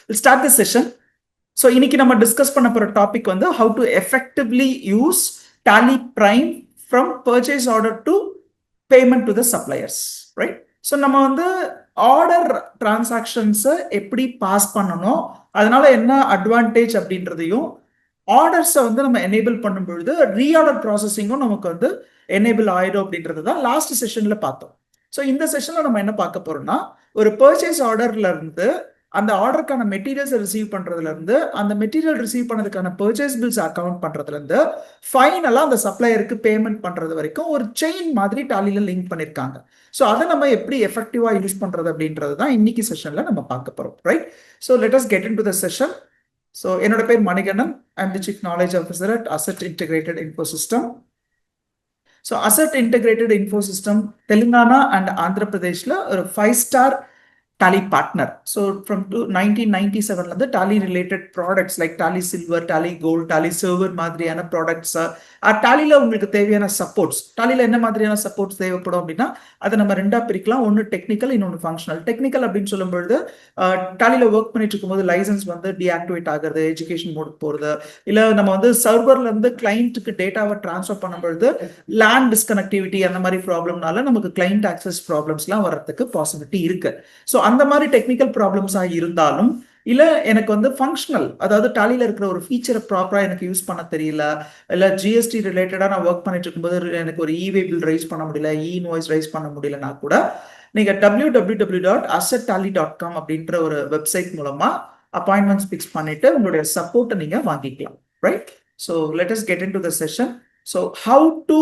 we'll start this session. So இன்னைக்கு நம்ம discuss பண்ண போற டாபிக் வந்து how to effectively use Tally Prime from purchase order to payment to the suppliers, right? So நம்ம வந்து order டிரான்சாக்ஷன்ஸை எப்படி பாஸ் பண்ணணும், அதனால என்ன அட்வான்டேஜ் அப்படின்றதையும், ஆர்டர்ஸை வந்து நம்ம எனேபிள் பண்ணும் பொழுது ரீஆர்டர் ப்ராசஸிங்கும் நமக்கு வந்து எனேபிள் ஆயிடும் அப்படின்றது தான் லாஸ்ட் செஷன்ல பார்த்தோம். ஸோ இந்த செஷன்ல நம்ம என்ன பார்க்க போறோம்னா, ஒரு பர்ச்சேஸ் ஆர்டர்ல இருந்து அந்த ஆர்டருக்கான மெட்டீரியல்ஸை ரிசீவ் பண்றதுல இருந்து, அந்த மெட்டீரியல் ரிசீவ் பண்ணதுக்கான பர்ச்சேஸ் பில்ஸ் அக்கௌண்ட் பண்றதுல இருந்து, ஃபைனலா அந்த சப்ளையருக்கு பேமெண்ட் பண்றது வரைக்கும் ஒரு செயின் மாதிரி டாலில லிங்க் பண்ணிருக்காங்க. ஸோ அதை நம்ம எப்படி எஃபெக்டிவா யூஸ் பண்றது அப்படின்றது தான் இன்னைக்கு செஷன்ல நம்ம பார்க்க போறோம், right? So let us get in to the session. So என்னோட பேர் Manikandan. I am the chief knowledge officer at Asset Integrated Infosystem. So Asset Integrated Infosystem Telangana and Andhra பிரதேஷ்ல ஒரு 5-ஸ்டார் Tally partner. So from 1997 the Tally related products like Tally Silver, Tally Gold, Tally Silver மாதிரியான products டாலியில் உங்களுக்கு தேவையான supports, டாலியில் என்ன மாதிரியான supports தேவைப்படும் அப்படின்னா அதை நம்ம ரெண்டா பிரிக்கலாம். ஒன்று டெக்னிக்கல், இன்னொன்று ஃபங்க்ஷனல். டெக்னிக்கல் அப்படின்னு சொல்லும்பொழுது டாலியில் ஒர்க் பண்ணிட்டு இருக்கும்போது லைசன்ஸ் வந்து டீஆக்டிவேட் ஆகுறது, எஜுகேஷன் மோட் போகிறது, இல்லை நம்ம வந்து சர்வர்ல இருந்து கிளைண்ட்டுக்கு டேட்டாவை டிரான்ஸ்ஃபர் பண்ணும்பொழுது லேண்ட் டிஸ்கனெக்டிவிட்டி அந்த மாதிரி ப்ராப்ளம்னால நமக்கு கிளைண்ட் ஆக்சஸ் ப்ராப்ளம்ஸ்லாம் வர்றதுக்கு பாசிபிலிட்டி இருக்கு. ஸோ அந்த மாதிரி டெக்னிக்கல் ப்ராப்ளம்ஸாக இருந்தாலும், இல்லை எனக்கு வந்து ஃபங்க்ஷனல், அதாவது டாலியில் இருக்கிற ஒரு ஃபீச்சரை ப்ராப்பராக எனக்கு யூஸ் பண்ண தெரியல, இல்லை ஜிஎஸ்டி ரிலேட்டடாக நான் ஒர்க் பண்ணிட்டு இருக்கும்போது எனக்கு ஒரு இவே பில் ரைஸ் பண்ண முடியல, இன்வாய்ஸ் ரைஸ் பண்ண முடியலன்னா கூட நீங்கள் www.assettally.com அப்படின்ற ஒரு வெப்சைட் மூலமாக அப்பாயின்மெண்ட்ஸ் ஃபிக்ஸ் பண்ணிட்டு உங்களுடைய சப்போர்ட்டை நீங்கள் வாங்கிக்கலாம், right? So let us get in to the session. So how to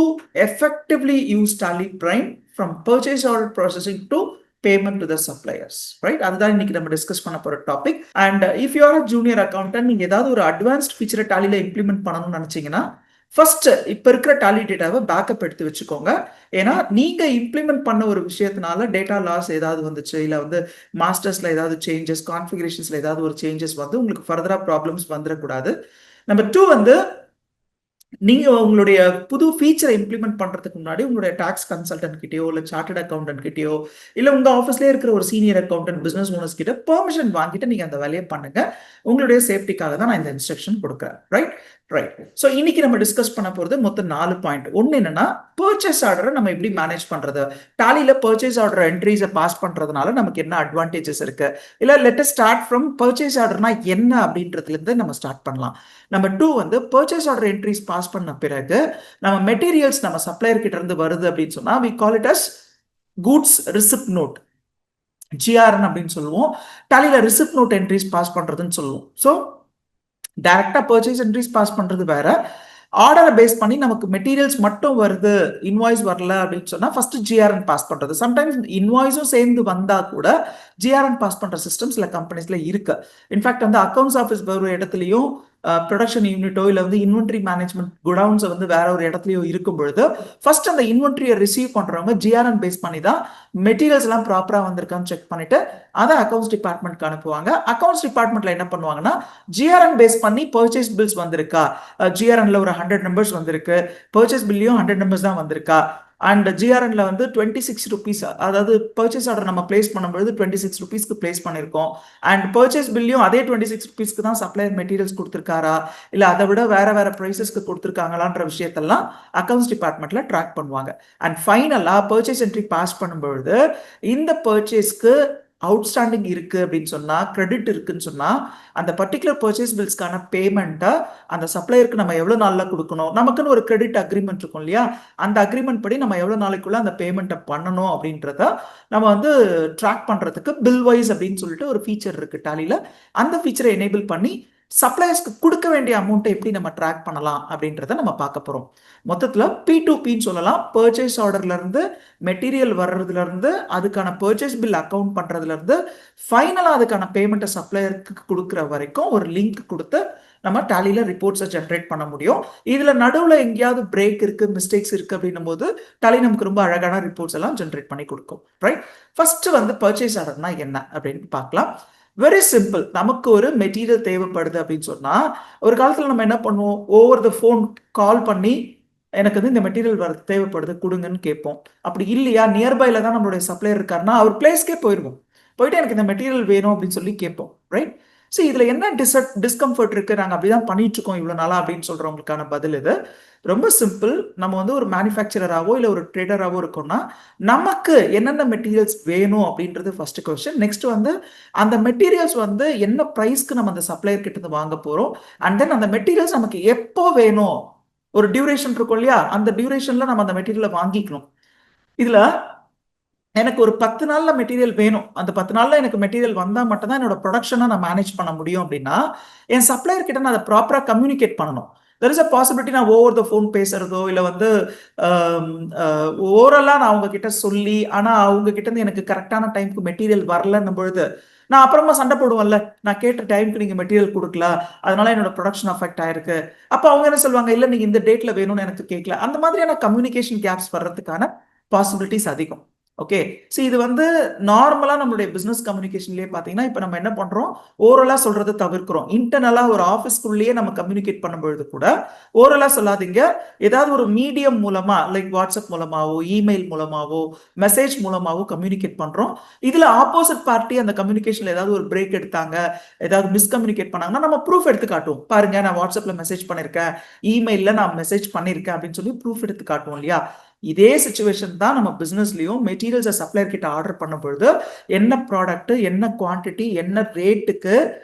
effectively use Tally Prime from purchase order processing to payment to the suppliers, right? அதுதான் இன்னைக்கு நம்ம டிஸ்கஸ் பண்ண போற topic. And if you R a junior accountant, நீங்க ஏதாவது ஒரு advanced ஃபீச்சரை டாலில implement பண்ணணும்னு நினைச்சீங்கன்னா ஃபர்ஸ்ட் இப்ப இருக்கிற டாலி டேட்டாவை பேக்கப் எடுத்து வச்சுக்கோங்க. ஏன்னா நீங்க இம்ப்ளிமெண்ட் பண்ண ஒரு விஷயத்தினால டேட்டா லாஸ் ஏதாவது வந்துச்சு, இல்ல வந்து மாஸ்டர்ஸ்ல ஏதாவது சேஞ்சஸ், கான்ஃபிகரேஷன்ஸ்ல ஏதாவது ஒரு சேஞ்சஸ் வந்து உங்களுக்கு ஃபர்தரா ப்ராப்ளம்ஸ் வந்துடக்கூடாது. நம்பர் 2 வந்து நீங்க உங்களுடைய புது ஃபீச்சரை இம்ப்ளிமெண்ட் பண்றதுக்கு முன்னாடி உங்களுடைய டாக்ஸ் கன்சல்டன்ட் கிட்டயோ, இல்லை சார்ட்டர்ட் அக்கௌண்டன்ட் கிட்டயோ, இல்லை உங்க ஆஃபீஸ்லேயே இருக்கிற ஒரு சீனியர் அக்கௌண்டன்ட், பிசினஸ் ஓனர்ஸ் கிட்ட பெர்மிஷன் வாங்கிட்டு நீங்க அந்த வேலையை பண்ணுங்க. உங்களுடைய சேஃப்டிக்காக தான் நான் இந்த இன்ஸ்ட்ரக்ஷன் கொடுக்குறேன், ரைட்? ரைட். ஸோ இன்னைக்கு நம்ம டிஸ்கஸ் பண்ண போறது மொத்தம் 4 பாயிண்ட். ஒன்று என்னன்னா, பர்ச்சேஸ் ஆர்டரை நம்ம எப்படி மேனேஜ் பண்றது, டாலியில பர்ச்சேஸ் ஆர்டர் என்ட்ரிஸை பாஸ் பண்றதுனால நமக்கு என்ன அட்வான்டேஜஸ் இருக்கு, இல்லை let us start from purchase ஆர்டர்னா என்ன அப்படின்றதுல இருந்து நம்ம ஸ்டார்ட் பண்ணலாம். நம்பர் 2 வந்து பர்ச்சேஸ் ஆர்டர் என்ட்ரிஸ் பாஸ் பண்ண பிறகு நம்ம மெட்டீரியல்ஸ் நம்ம சப்ளையர் கிட்ட இருந்து வருது அப்படின்னு சொன்னா we call it as goods receipt note, GRN அப்படின்னு சொல்லுவோம். டாலியில ரிசிப்ட் நோட் என்ட்ரிஸ் பாஸ் பண்றதுன்னு சொல்லுவோம். ஸோ டைரக்டா பர்ச்சேஸ் என்ட்ரிஸ் பாஸ் பண்றது வேற, ஆர்டரை பேஸ் பண்ணி நமக்கு மெட்டீரியல்ஸ் மட்டும் வருது, இன்வாய்ஸ் வரல அப்படின்னு சொன்னா ஃபர்ஸ்ட் GRN பாஸ் பண்றது. சம்டைம்ஸ் இன்வாய்ஸும் சேர்ந்து வந்தா கூட GRN பாஸ் பண்ற சிஸ்டம் சில கம்பெனிஸ்ல இருக்கு. இன்ஃபேக்ட் வந்து அக்கௌண்ட்ஸ் ஆஃபீஸ் ஒரு இடத்துலயும் ப்ரொடக்ஷன் யூனிட்டோ இல்லை வந்து இன்வென்ட்ரி மேனேஜ்மெண்ட் குடவுன்ஸ் வந்து வேற ஒரு இடத்துலயோ இருக்கும் பொழுது ஃபர்ஸ்ட் அந்த இன்வென்ட்ரியை ரிசீவ் பண்றவங்க GRN பேஸ் பண்ணி தான் மெட்டீரியல்ஸ் எல்லாம் ப்ராப்பரா வந்திருக்கான்னு செக் பண்ணிட்டு அதை அக்கௌண்ட்ஸ் டிபார்ட்மெண்ட்க்கு அனுப்புவாங்க. அக்கௌண்ட்ஸ் டிபார்ட்மெண்ட்ல என்ன பண்ணுவாங்கன்னா, GRN பேஸ் பண்ணி பர்ச்சேஸ் பில்ஸ் வந்திருக்கா, GRNல ஒரு 100 நம்பர்ஸ் வந்திருக்கு, பர்ச்சேஸ் பில்லையும் 100 நம்பர்ஸ் தான் வந்திருக்கா, அண்ட் GRNல வந்து 26 rupees, அதாவது பர்ச்சேஸ் ஆர்டர் நம்ம பிளேஸ் பண்ணும்போது 26 rupeesக்கு பிளேஸ் பண்ணியிருக்கோம், அண்ட் பர்ச்சேஸ் பில்லையும் அதே 26 rupeesக்கு தான் சப்ளையர் மெட்டீரியல்ஸ் கொடுத்துருக்காரா, இல்லை அதை விட வேற வேற ப்ரைஸஸ்க்கு கொடுத்துருக்காங்களான்ற விஷயத்தெல்லாம் அக்கௌண்ட்ஸ் டிபார்ட்மெண்ட்ல ட்ராக் பண்ணுவாங்க. அண்ட் ஃபைனலா பர்ச்சேஸ் என்ட்ரி பாஸ் பண்ணும்பொழுது இந்த பர்ச்சேஸ்க்கு அவுட்ஸ்டாண்டிங் இருக்கு அப்படின்னு சொன்னா, கிரெடிட் இருக்குன்னு சொன்னா, அந்த பர்டிகுலர் பர்ச்சேஸ் பில்ஸ்க்கான பேமெண்ட்டை அந்த சப்ளையருக்கு நம்ம எவ்வளவு நாள்ல கொடுக்கணும், நமக்குன்னு ஒரு கிரெடிட் அக்ரிமெண்ட் இருக்கும் இல்லையா, அந்த அக்ரிமெண்ட் படி நம்ம எவ்வளவு நாளைக்குள்ள அந்த பேமெண்ட்டை பண்ணணும் அப்படின்றத நம்ம வந்து ட்ராக் பண்றதுக்கு பில் வைஸ் அப்படின்னு சொல்லிட்டு ஒரு ஃபீச்சர் இருக்கு டாலியில. அந்த ஃபீச்சரை எனேபிள் பண்ணி சப்ளையர்ஸ்க்கு கொடுக்க வேண்டிய அமௌண்ட்டை எப்படி நம்ம ட்ராக் பண்ணலாம் அப்படின்றத நம்ம பார்க்க போறோம். மொத்தத்துல P2Pன்னு சொல்லலாம். பர்ச்சேஸ் ஆர்டர்ல இருந்து மெட்டீரியல் வர்றதுல இருந்து அதுக்கான பர்ச்சேஸ் பில் அக்கௌண்ட் பண்றதுல இருந்து ஃபைனலா அதுக்கான பேமெண்ட்டை சப்ளையருக்கு கொடுக்குற வரைக்கும் ஒரு லிங்க் கொடுத்து நம்ம டாலியில ரிப்போர்ட்ஸை ஜென்ரேட் பண்ண முடியும். இதுல நடுவுல எங்கேயாவது பிரேக் இருக்கு, மிஸ்டேக்ஸ் இருக்கு அப்படின்னும் போது டாலி நமக்கு ரொம்ப அழகான ரிப்போர்ட்ஸ் எல்லாம் ஜென்ரேட் பண்ணி கொடுக்கும், ரைட்? ஃபர்ஸ்ட் வந்து பர்ச்சேஸ் ஆர்டர்னா என்ன அப்படின்னு பார்க்கலாம். Very simple. நமக்கு ஒரு மெட்டீரியல் தேவைப்படுது அப்படின்னு சொன்னா, ஒரு காலத்துல நம்ம என்ன பண்ணுவோம், ஓவர் த ஃபோன் கால் பண்ணி எனக்கு வந்து இந்த மெட்டீரியல் வர தேவைப்படுது கொடுங்கன்னு கேட்போம். அப்படி இல்லையா, நியர்பைல தான் நம்மளுடைய சப்ளையர் இருக்காருன்னா அவர் பிளேஸ்க்கே போயிடுவோம். போயிட்டு எனக்கு இந்த மெட்டீரியல் வேணும் அப்படின்னு சொல்லி கேட்போம், ரைட்? ஸோ இதுல என்ன டிஸ்கம்ஃபர்ட் இருக்கு, நாங்க அப்படிதான் பண்ணிட்டு இருக்கோம் இவ்வளவு நாளா அப்படின்னு சொல்றவங்களுக்கான பதில் இது. ரொம்ப சிம்பிள். நம்ம வந்து ஒரு மேனுஃபேக்சரராவோ இல்ல ஒரு ட்ரேடராவோ இருக்கோம்னா நமக்கு என்னென்ன மெட்டீரியல்ஸ் வேணும் அப்படின்றது ஃபர்ஸ்ட் கொஸ்டின். நெக்ஸ்ட் வந்து அந்த மெட்டீரியல்ஸ் வந்து என்ன பிரைஸ்க்கு நம்ம அந்த சப்ளையர் கிட்ட இருந்து வாங்க போறோம், அண்ட் தென் அந்த மெட்டீரியல்ஸ் நமக்கு எப்போ வேணும், ஒரு டியூரேஷன் இருக்கும் இல்லையா, அந்த டியூரேஷன்ல நம்ம அந்த மெட்டீரியலை வாங்கிக்கணும். இதுல எனக்கு ஒரு 10 நாள்ல மெட்டீரியல் வேணும், அந்த 10 நாள்ல எனக்கு மெட்டீரியல் வந்தா மட்டும் தான் என்னோட ப்ரொடக்ஷனை நான் மேனேஜ் பண்ண முடியும் அப்படின்னா என் சப்ளையர் கிட்ட நான் அதை ப்ராப்பரா கம்யூனிகேட் பண்ணணும். தெர் இஸ் அ பாசிபிலிட்டி நான் ஓவர் த ஃபோன் பேசுறதோ இல்ல வந்து ஓரலா நான் அவங்க கிட்ட சொல்லி ஆனா அவங்க கிட்ட இருந்து எனக்கு கரெக்டான டைம்க்கு மெட்டீரியல் வரலன்னும் பொழுது நான் அப்புறமா சண்டை போடுவேன்ல, நான் கேட்ட டைம்க்கு நீங்க மெட்டீரியல் கொடுக்கல, அதனால என்னோட ப்ரொடக்ஷன் அஃபெக்ட் ஆயிருக்கு. அப்ப அவங்க என்ன சொல்லுவாங்க, இல்ல நீங்க இந்த டேட்ல வேணும்னு எனக்கு கேட்கல. அந்த மாதிரியான கம்யூனிகேஷன் கேப்ஸ் வர்றதுக்கான பாசிபிலிட்டிஸ் அதிகம். ஓகே, ஸோ இது வந்து நார்மலா நம்மளுடைய பிசினஸ் கம்யூனிகேஷன்லயே பாத்தீங்கன்னா இப்ப நம்ம என்ன பண்றோம், ஓரலா சொல்றதை தவிர்க்கிறோம். இன்டர்னலா ஒரு ஆஃபீஸ்க்குள்ளேயே நம்ம கம்யூனிகேட் பண்ணும்பொழுது கூட ஓரலா சொல்லாதீங்க, ஏதாவது ஒரு மீடியம் மூலமா லைக் வாட்ஸ்அப் மூலமாவோ இமெயில் மூலமாவோ மெசேஜ் மூலமாவோ கம்யூனிகேட் பண்றோம். இதுல ஆப்போசிட் பார்ட்டி அந்த கம்யூனிகேஷன்ல ஏதாவது ஒரு பிரேக் எடுத்தாங்க, ஏதாவது மிஸ்கம்யூனிகேட் பண்ணாங்கன்னா நம்ம ப்ரூஃப் எடுத்து காட்டுவோம். பாருங்க நான் வாட்ஸ்அப்ல மெசேஜ் பண்ணிருக்கேன், இமெயில்ல நான் மெசேஜ் பண்ணிருக்கேன் அப்படின்னு சொல்லி ப்ரூஃப் எடுத்து காட்டுவோம் இல்லையா. இதே சுச்சுவேஷன் தான் நம்ம பிசினஸ்லயும் மெட்டீரியல்ஸை சப்ளையர் கிட்ட ஆர்டர் பண்ணும் பொழுது என்ன ப்ராடக்ட், என்ன குவான்டிட்டி, என்ன ரேட்டுக்கு,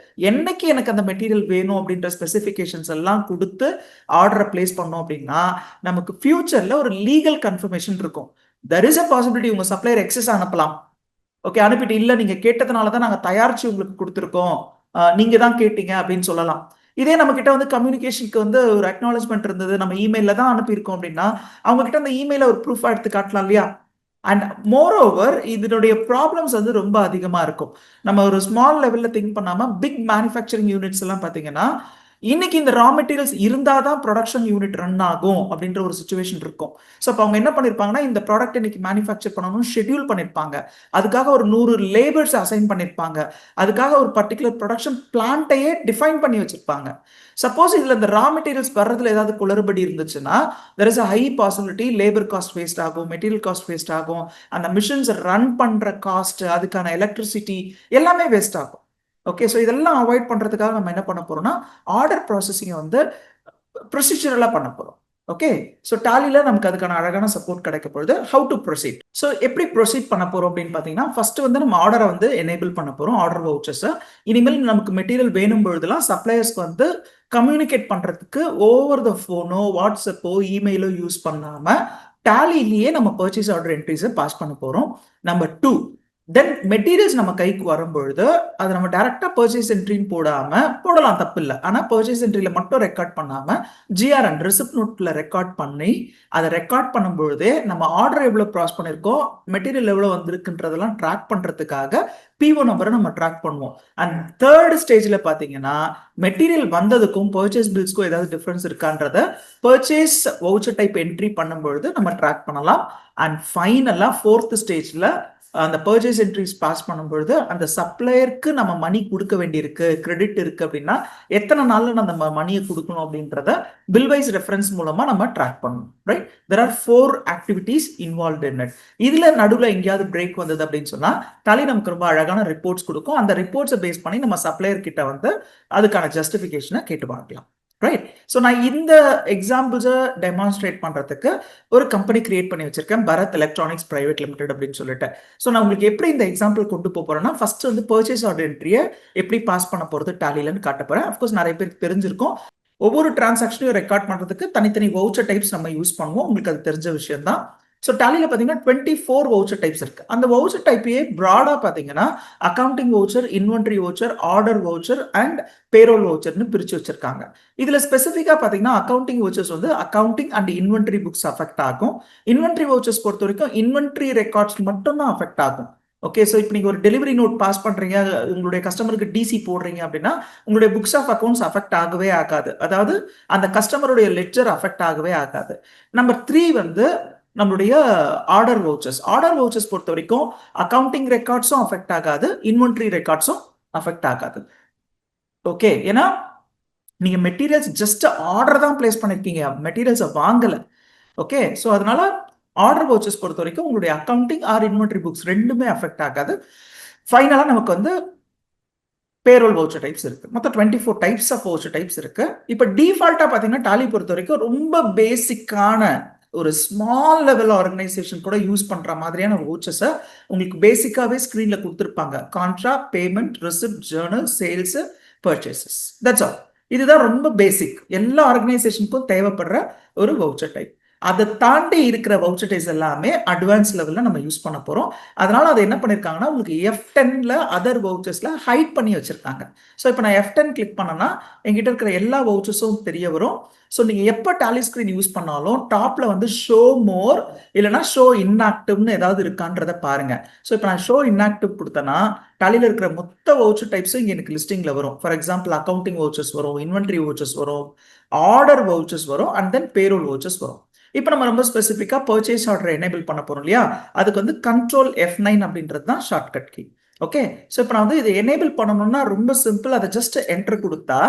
என்னைக்கு எனக்கு அந்த மெட்டீரியல் வேணும் அப்படின்ற ஸ்பெசிஃபிகேஷன்ஸ் எல்லாம் கொடுத்து ஆர்டரை பிளேஸ் பண்ணோம் அப்படின்னா நமக்கு ஃபியூச்சர்ல ஒரு லீகல் கன்ஃபர்மேஷன் இருக்கும். தெர் இஸ் அ பாசிபிலிட்டி உங்க சப்ளையர் எக்ஸஸ் அனுப்பலாம். ஓகே, அனுப்பிட்டு இல்ல நீங்க கேட்டதுனால தான் நாங்க தயாரிச்சு உங்களுக்கு கொடுத்துருக்கோம், நீங்க தான் கேட்டீங்க அப்படின்னு சொல்லலாம். இதே நம்ம கிட்ட வந்து கம்யூனிகேஷனுக்கு வந்து ஒரு அக்னாலஜ்மெண்ட் இருந்தது, நம்ம இமெயில தான் அனுப்பியிருக்கோம் அப்படின்னா அவங்க கிட்ட அந்த இமெயில ஒரு ப்ரூஃபா எடுத்து காட்டலாம் இல்லையா. அண்ட் மோர் ஓவர் இதனுடைய ப்ராப்ளம்ஸ் வந்து ரொம்ப அதிகமா இருக்கும். நம்ம ஒரு ஸ்மால் லெவல்ல திங்க் பண்ணாம பிக் மேனுஃபேக்சரிங் யூனிட்ஸ் எல்லாம் பாத்தீங்கன்னா இன்னைக்கு இந்த ரா மெட்டீரியல்ஸ் இருந்தாதான் ப்ரொடக்ஷன் யூனிட் ரன் ஆகும் அப்படின்ற ஒரு சுச்சுவேஷன் இருக்கும். ஸோ அப்போ அவங்க என்ன பண்ணிருப்பாங்கன்னா இந்த ப்ராடக்ட் இன்னைக்கு மேனுஃபேக்சர் பண்ணணும்னு ஷெட்யூல் பண்ணிருப்பாங்க, அதுக்காக ஒரு 100 லேபர்ஸ் அசைன் பண்ணிருப்பாங்க, அதுக்காக ஒரு பர்டிகுலர் ப்ரொடக்ஷன் பிளான்ட்டையே டிஃபைன் பண்ணி வச்சிருப்பாங்க. சப்போஸ் இதுல இந்த ரா மெட்டீரியல்ஸ் வர்றதுல ஏதாவது குளறுபடி இருந்துச்சுன்னா there is a high possibility labour cost waste ஆகும், மெட்டீரியல் காஸ்ட் வேஸ்ட் ஆகும், அந்த மிஷின்ஸ் ரன் பண்ற காஸ்ட், அதுக்கான எலக்ட்ரிசிட்டி எல்லாமே வேஸ்ட் ஆகும். ஓகே, ஸோ இதெல்லாம் அவாய்ட் பண்றதுக்காக நம்ம என்ன பண்ண போறோம்னா ஆர்டர் ப்ராசஸிங் வந்து ப்ரொசீஜரலா பண்ண போறோம். ஓகே, ஸோ டாலில நமக்கு அதுக்கான அழகான சப்போர்ட் கிடைக்க போகுது. ஹவு டு ப்ரொசீட், ஸோ எப்படி ப்ரொசீட் பண்ண போறோம் அப்படின்னு பாத்தீங்கன்னா ஃபர்ஸ்ட் வந்து நம்ம ஆர்டரை வந்து எனேபிள் பண்ண போறோம், ஆர்டர் வவுச்சர்ஸ். இனிமேல் நமக்கு மெட்டீரியல் வேணும் பொழுதுலாம் சப்ளையர்ஸ்க்கு வந்து கம்யூனிகேட் பண்றதுக்கு ஓவர் த போனோ வாட்ஸ்அப்போ இமெயிலோ யூஸ் பண்ணாம டாலிலேயே நம்ம பர்ச்சேஸ் ஆர்டர் என்ட்ரிஸை பாஸ் பண்ண போறோம். நம்பர் 2, தென் மெட்டீரியல்ஸ் நம்ம கைக்கு வரும்பொழுது அதை நம்ம டைரக்டா பர்ச்சேஸ் என்ட்ரின்னு போடலாம், தப்பு இல்லை. ஆனா பர்ச்சேஸ் என்ட்ரியில மட்டும் ரெக்கார்ட் பண்ணாம ஜிஆர்என் ரிசிப்ட் நோட்ல ரெக்கார்ட் பண்ணி அதை ரெக்கார்ட் பண்ணும்பொழுதே நம்ம ஆர்டர் எவ்வளவு ப்ராஸ் பண்ணிருக்கோம், மெட்டீரியல் எவ்வளவு வந்திருக்குன்றதெல்லாம் ட்ராக் பண்றதுக்காக பிஓ நம்பரை நம்ம ட்ராக் பண்ணுவோம். அண்ட் தேர்ட் ஸ்டேஜ்ல பாத்தீங்கன்னா மெட்டீரியல் வந்ததுக்கும் பர்ச்சேஸ் பில்ஸ்க்கும் ஏதாவது டிஃபரன்ஸ் இருக்கான்றத பர்ச்சேஸ் வவுச்சர் டைப் என்ட்ரி பண்ணும்பொழுது நம்ம ட்ராக் பண்ணலாம். அண்ட் ஃபைனலா ஃபோர்த் ஸ்டேஜ்ல அந்த பர்ச்சேஸ் என்ட்ரிஸ் பாஸ் பண்ணும்பொழுது அந்த சப்ளையருக்கு நம்ம மணி கொடுக்க வேண்டியிருக்கு, கிரெடிட் இருக்கு அப்படின்னா எத்தனை நாள்ல நம்ம மணியை கொடுக்கணும் அப்படின்றத பில் வைஸ் ரெஃபரன்ஸ் மூலமா நம்ம ட்ராக் பண்ணணும். Right, there are 4 activities involve in it. இதுல நடுவில் எங்கேயாவது பிரேக் வந்தது அப்படின்னு சொன்னா டாலி நமக்கு ரொம்ப அழகான ரிப்போர்ட்ஸ் கொடுக்கும். அந்த ரிப்போர்ட்ஸை பேஸ் பண்ணி நம்ம சப்ளையர் கிட்ட வந்து அதுக்கான ஜஸ்டிபிகேஷனை கேட்டு பார்க்கலாம். ரைட், ஸோ நான் இந்த எக்ஸாம்பிள்ஸை டெமான்ஸ்ட்ரேட் பண்றதுக்கு ஒரு கம்பெனி கிரியேட் பண்ணி வச்சிருக்கேன், பரத் எலக்ட்ரானிக்ஸ் பிரைவேட் லிமிடெட் அப்படின்னு சொல்லிட்டு. ஸோ நான் உங்களுக்கு எப்படி இந்த எக்ஸாம்பிள் கொண்டு போறேன்னா ஃபர்ஸ்ட் வந்து பர்ச்சேஸ் ஆர்டர் என்ட்ரியை எப்படி பாஸ் பண்ண போறது டாலிலன்னு காட்ட போறேன். அஃப்கோர்ஸ் நிறைய பேருக்கு தெரிஞ்சிருக்கும், ஒவ்வொரு டிரான்சாக்ஷனையும் ரெக்கார்ட் பண்றதுக்கு தனித்தனி வவுச்சர் டைப்ஸ் நம்ம யூஸ் பண்ணுவோம், உங்களுக்கு அது தெரிஞ்ச விஷயம் தான். ஸோ டாலியில் பார்த்தீங்கன்னா 24 வவுச்சர் டைப்ஸ் இருக்கு. அந்த வவுச்சர் டைப்பையே ப்ராடா பார்த்தீங்கன்னா accounting voucher, inventory voucher, order voucher and payroll வவுச்சர்னு பிரிச்சு வச்சிருக்காங்க. இதுல ஸ்பெசிஃபிக்கா பார்த்தீங்கன்னா அக்கௌண்டிங் வவுச்சர்ஸ் வந்து accounting and inventory books affect ஆகும். இன்வென்ட்ரி வவுச்சர்ஸ் பொறுத்த வரைக்கும் இன்வென்ட்ரி ரெக்கார்ட்ஸ் மட்டும் தான் அஃபெக்ட் ஆகும். ஓகே, ஸோ இப்போ நீங்க ஒரு டெலிவரி நோட் பாஸ் பண்றீங்க, உங்களுடைய கஸ்டமருக்கு டிசி போடுறீங்க அப்படின்னா உங்களுடைய புக்ஸ் ஆஃப் அக்கௌண்ட்ஸ் அஃபெக்ட் ஆகவே ஆகாது, அதாவது அந்த கஸ்டமருடைய லெட்ஜர் அஃபெக்ட் ஆகவே ஆகாது. நம்பர் 3 வந்து நம்மளுடைய ஆர்டர் வவுச்சர்ஸ். ஆர்டர் வவுச்சர்ஸ் பொறுத்த வரைக்கும் அக்கௌண்டிங் ரெக்கார்ட்ஸும் அஃபெக்ட் ஆகாது, இன்வென்ட்ரி ரெக்கார்ட்ஸும் அஃபெக்ட் ஆகாது. ஓகே, ஏன்னா நீங்க மெட்டீரியல்ஸ் ஜஸ்ட் ஆர்டர் தான் பிளேஸ் பண்ணிருக்கீங்க, மெட்டீரியல்ஸை வாங்கல. ஓகே, ஸோ அதனால ஆர்டர் வவுச்சர்ஸ் பொறுத்த வரைக்கும் உங்களுடைய அக்கௌண்டிங் ஆர் இன்வென்ட்ரி புக்ஸ் ரெண்டுமே அஃபெக்ட் ஆகாது. ஃபைனலா நமக்கு வந்து பேரோல் வவுச்சர் டைப்ஸ் இருக்கு. மொத்தம் 24 டைப்ஸ் ஆஃப் வவுச்சர் டைப்ஸ் இருக்கு. இப்போ டிஃபால்ட்டா பாத்தீங்கன்னா டாலி பொறுத்த வரைக்கும் ரொம்ப பேசிக்கான ஒரு ஸ்மால் லெவல் ஆர்கனைசேஷன் கூட யூஸ் பண்ற மாதிரியான வவுச்சர்ஸை உங்களுக்கு பேசிக்காவே ஸ்கிரீன்ல கொடுத்துருப்பாங்க. Contra, payment, receipt, Journal, sales, purchases. That's all. இதுதான் ரொம்ப பேசிக், எல்லா ஆர்கனைசேஷனுக்கும் தேவைப்படுற ஒரு வவுச்சர் டைப். அதை தாண்டி இருக்கிற வவுச்சர் டைப்ஸ் எல்லாமே அட்வான்ஸ் லெவல்ல நம்ம யூஸ் பண்ண போறோம். அதனால அதை என்ன பண்ணிருக்காங்கன்னா உங்களுக்கு F10ல அதர் வவுச்சர்ஸ்ல ஹைட் பண்ணி வச்சிருக்காங்க. ஸோ இப்போ நான் F10 கிளிக் பண்ணனா என்கிட்ட இருக்கிற எல்லா வவுச்சர்ஸும் தெரிய வரும். ஸோ நீங்க எப்போ டாலி ஸ்கிரீன் யூஸ் பண்ணாலும் டாப்ல வந்து ஷோ மோர் இல்லைன்னா ஷோ இன்ஆக்டிவ்னு ஏதாவது இருக்கான்றத பாருங்க. ஸோ இப்போ நான் ஷோ இன்ஆக்டிவ் கொடுத்தேன்னா டாலியில் இருக்கிற மொத்த வவுச்சர் டைப்ஸும் இங்கே எனக்கு லிஸ்டிங்ல வரும். ஃபார் எக்ஸாம்பிள் அக்கௌண்டிங் வவுச்சர்ஸ் வரும், இன்வென்ட்ரி வவுச்சர்ஸ் வரும், ஆர்டர் வவுச்சர்ஸ் வரும், அண்ட் தென் பேரோல் வவுச்சர்ஸ் வரும். இப்போ நம்ம ரொம்ப ஸ்பெசிஃபிக்கா பர்ச்சேஸ் ஆர்டர் எனேபிள் பண்ண போறோம் இல்லையா, அதுக்கு வந்து கண்ட்ரோல் F9 அப்படின்றது தான் ஷார்ட்கட் கீ. ஓகே, ஸோ இப்போ நான் வந்து இதை எனேபிள் பண்ணணும்னா ரொம்ப சிம்பிள். அதை ஜஸ்ட் என்டர் கொடுத்தா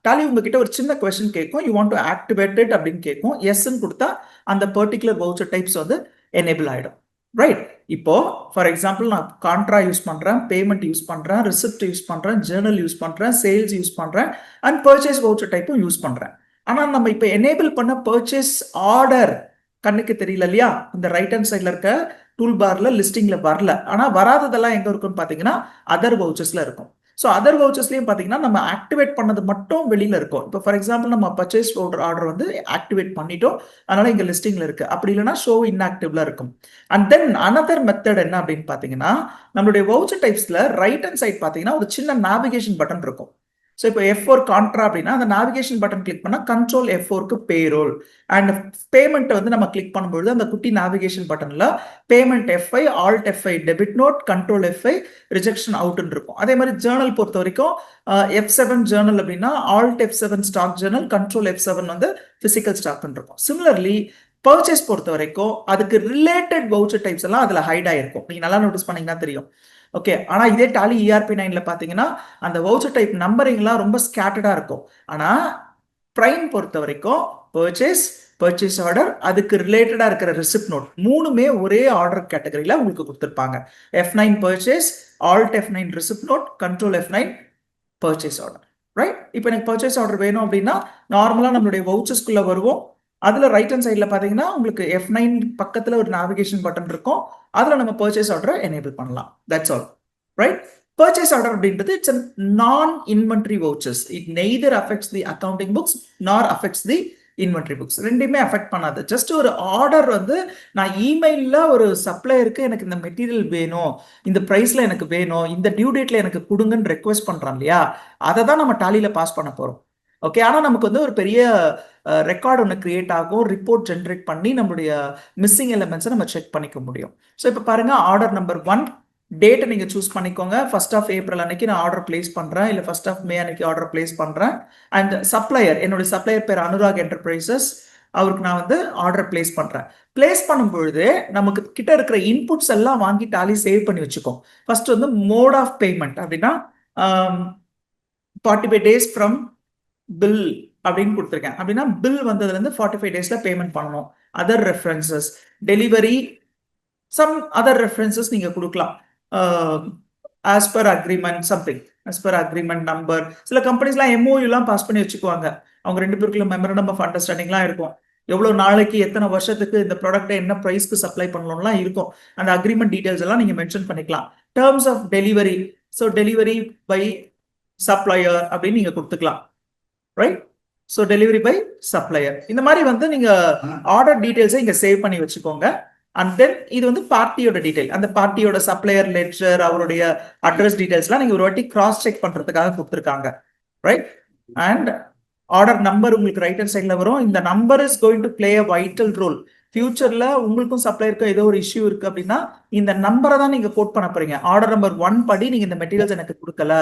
டாலி உங்ககிட்ட ஒரு சின்ன கொஸ்டின் கேட்கும், you want to activate it அப்படின்னு கேட்கும். எஸ்ன்னு கொடுத்தா அந்த பர்டிகுலர் வவுச்சர் டைப்ஸ் வந்து எனேபிள் ஆயிடும். ரைட், இப்போ ஃபார் எக்ஸாம்பிள் நான் கான்ட்ரா யூஸ் பண்றேன், பேமெண்ட் யூஸ் பண்றேன், ரிசிப்ட் யூஸ் பண்றேன், ஜேர்னல் யூஸ் பண்றேன், சேல்ஸ் யூஸ் பண்றேன், அண்ட் பர்ச்சேஸ் வவுச்சர் டைப்பும் யூஸ் பண்றேன். ஆனா நம்ம இப்ப எனேபிள் பண்ண பர்ச்சேஸ் ஆர்டர் கண்ணுக்கு தெரியல இல்லையா, இந்த ரைட் ஹேண்ட் சைட்ல இருக்க டூல் பார்ல லிஸ்டிங்ல வரல. ஆனா வராததெல்லாம் எங்க இருக்குன்னு பாத்தீங்கன்னா அதர் வவுச்சர்ஸ்ல இருக்கும். ஸோ அதர் வவுச்சர்ஸ்லயும் பாத்தீங்கன்னா நம்ம ஆக்டிவேட் பண்ணது மட்டும் வெளியில இருக்கும். இப்போ ஃபார் எக்ஸாம்பிள் நம்ம பர்ச்சேஸ் ஆர்டர் வந்து ஆக்டிவேட் பண்ணிட்டோம், அதனால இங்க லிஸ்டிங்ல இருக்கு. அப்படி இல்லைன்னா ஷோ இன்ஆக்டிவ்ல இருக்கும். அண்ட் தென் அனதர் மெத்தட் என்ன அப்படின்னு பாத்தீங்கன்னா நம்மளுடைய வவுச்சர் டைப்ஸ்ல ரைட் ஹேண்ட் சைட் பாத்தீங்கன்னா ஒரு சின்ன நேவிகேஷன் பட்டன் இருக்கும். ஸோ இப்போ F4 கான்ட்ரா அப்படின்னா அந்த நேவிகேஷன் பட்டன் கிளிக் பண்ணா கண்ட்ரோல் F4க்கு பேரோல், அண்ட் பேமெண்ட் வந்து நம்ம கிளிக் பண்ணும்போது அந்த குட்டி நேவிகேஷன் பட்டன்ல payment F5, alt F5 debit note, control F5 rejection அவுட்னு இருக்கும். அதே மாதிரி ஜேர்னல் பொறுத்த வரைக்கும் F7 ஜேர்னல் அப்படின்னா alt F7 stock Journal, control F7 வந்து பிசிக்கல் ஸ்டாக்னு இருக்கும். சிமிலர்லி பர்ச்சேஸ் பொறுத்த வரைக்கும் அதுக்கு ரிலேட்டட் வவுச்சர் டைப்ஸ் எல்லாம் அதுல ஹைட் ஆயிருக்கும். நீங்க நல்லா நோட்டீஸ் பண்ணீங்கன்னா தெரியும். ஓகே, ஆனா இதே டாலி ERP9ல பாத்தீங்கன்னா அந்த வவுச்சர் டைப் நம்பரிங்லாம் ரொம்ப ஸ்கேட்டர்டா இருக்கும். ஆனா பிரைம் பொறுத்த வரைக்கும் பர்ச்சேஸ் ஆர்டர், அதுக்கு ரிலேட்டடா இருக்கிற ரிசிப்ட் நோட் மூணுமே ஒரே ஆர்டர் கேட்டகரியில உங்களுக்கு கொடுத்துருப்பாங்க. F9 purchase, alt F9 receipt note, control F9 purchase order. Right, இப்போ எனக்கு பர்ச்சேஸ் ஆர்டர் வேணும் அப்படின்னா நார்மலா நம்மளுடைய வவுச்சர்ஸ்குள்ள வருவோம். அதுல ரைட் ஹேண்ட் சைட்ல பாத்தீங்கன்னா உங்களுக்கு F9 பக்கத்துல ஒரு நேவிகேஷன் பட்டன் இருக்கும். அதுல நம்ம பர்ச்சேஸ் ஆர்டரை எனேபிள் பண்ணலாம். That's all. Right, purchase order அப்படின்றது இட்ஸ் a நான் inventory vouchers. It neither affects the accounting books நார் அஃபெக்ட்ஸ் தி இன்வென்டரி புக்ஸ். ரெண்டுமே அஃபெக்ட் பண்ணாது. ஜஸ்ட் ஒரு ஆர்டர் வந்து நான் இமெயிலில் ஒரு சப்ளையருக்கு எனக்கு இந்த மெட்டீரியல் வேணும், இந்த ப்ரைஸில் எனக்கு வேணும், இந்த டியூ டேட்டில் எனக்கு கொடுங்கன்னு ரெக்வெஸ்ட் பண்ணுறான் இல்லையா, அதை தான் நம்ம டாலியில் பாஸ் பண்ண போகிறோம். ஓகே, ஆனால் நமக்கு வந்து ஒரு பெரிய ரெக்கார்டு ஒன்று கிரியேட் ஆகும், ரிப்போர்ட் ஜென்ரேட் பண்ணி நம்மளுடைய மிஸ்ஸிங் எலிமெண்ட்ஸை நம்ம செக் பண்ணிக்க முடியும். ஸோ இப்போ பாருங்க, ஆர்டர் நம்பர் 1 டேட்டை நீங்கள் சூஸ் பண்ணிக்கோங்க. 1 April அன்னைக்கு நான் ஆர்டர் பிளேஸ் பண்ணுறேன், இல்லை 1 May அன்னைக்கு ஆர்டர் பிளேஸ் பண்ணுறேன். அண்ட் சப்ளையர், என்னுடைய சப்ளையர் பேர் அனுராக் என்டர்பிரைசஸ், அவருக்கு நான் வந்து ஆர்டர் பிளேஸ் பண்ணுறேன். பிளேஸ் பண்ணும்பொழுது நமக்கு கிட்ட இருக்கிற இன்புட்ஸ் எல்லாம் வாங்கி டாலி சேவ் பண்ணி வச்சுக்கோம். ஃபர்ஸ்ட் வந்து மோட் ஆஃப் பேமெண்ட் அப்படின்னா 45 days ஃப்ரம் பில் அப்படின்னு கொடுத்துருக்கேன். அப்படின்னா பில் வந்ததுலேருந்து 45 daysல பேமெண்ட் பண்ணணும். Other references, delivery, some other references நீங்க கொடுக்கலாம். As per agreement something, as per agreement number. சில கம்பெனிஸ்லாம் MOUலாம் பாஸ் பண்ணி வச்சுக்குவாங்க. அவங்க 2 பேருக்குள்ள மெமரண்டம் ஆஃப் அண்டர்ஸ்டாண்டிங்லாம் இருக்கும். எவ்வளோ நாளைக்கு எத்தனை வருஷத்துக்கு இந்த ப்ராடக்ட்டை என்ன ப்ரைஸ்க்கு சப்ளை பண்ணணும்லாம் இருக்கும். அந்த அக்ரிமெண்ட் டீடைல்ஸ் எல்லாம் நீங்க மென்ஷன் பண்ணிக்கலாம். Terms of delivery, so delivery by supplier அப்படின்னு நீங்க கொடுத்துக்கலாம். Right, so delivery by supplier. இந்த மாதிரி வந்து நீங்க ஆர்டர் டீடைல்ஸை இங்க சேவ் பண்ணி வச்சுக்கோங்க. அண்ட் தென் இது வந்து பார்ட்டியோட டீடைல், அந்த பார்ட்டியோட சப்ளையர் லெட்டர், அவருடைய அட்ரஸ் டீடைல்ஸ்லாம் நீங்க ஒரு வாட்டி கிராஸ் செக் பண்றதுக்காக கொடுத்துருக்காங்க. ரைட், அண்ட் ஆர்டர் நம்பர் உங்களுக்கு ரைட் ஹேண்ட் சைட்ல வரும். இந்த number is going to play a vital role. ஃபியூச்சர்ல உங்களுக்கும் சப்ளையருக்கும் ஏதோ ஒரு இஷ்யூ இருக்கு அப்படின்னா இந்த நம்பரை தான் நீங்க கோட் பண்ண போறீங்க. ஆர்டர் நம்பர் 1 படி நீங்க இந்த மெட்டீரியல்ஸ் எனக்கு கொடுக்கல,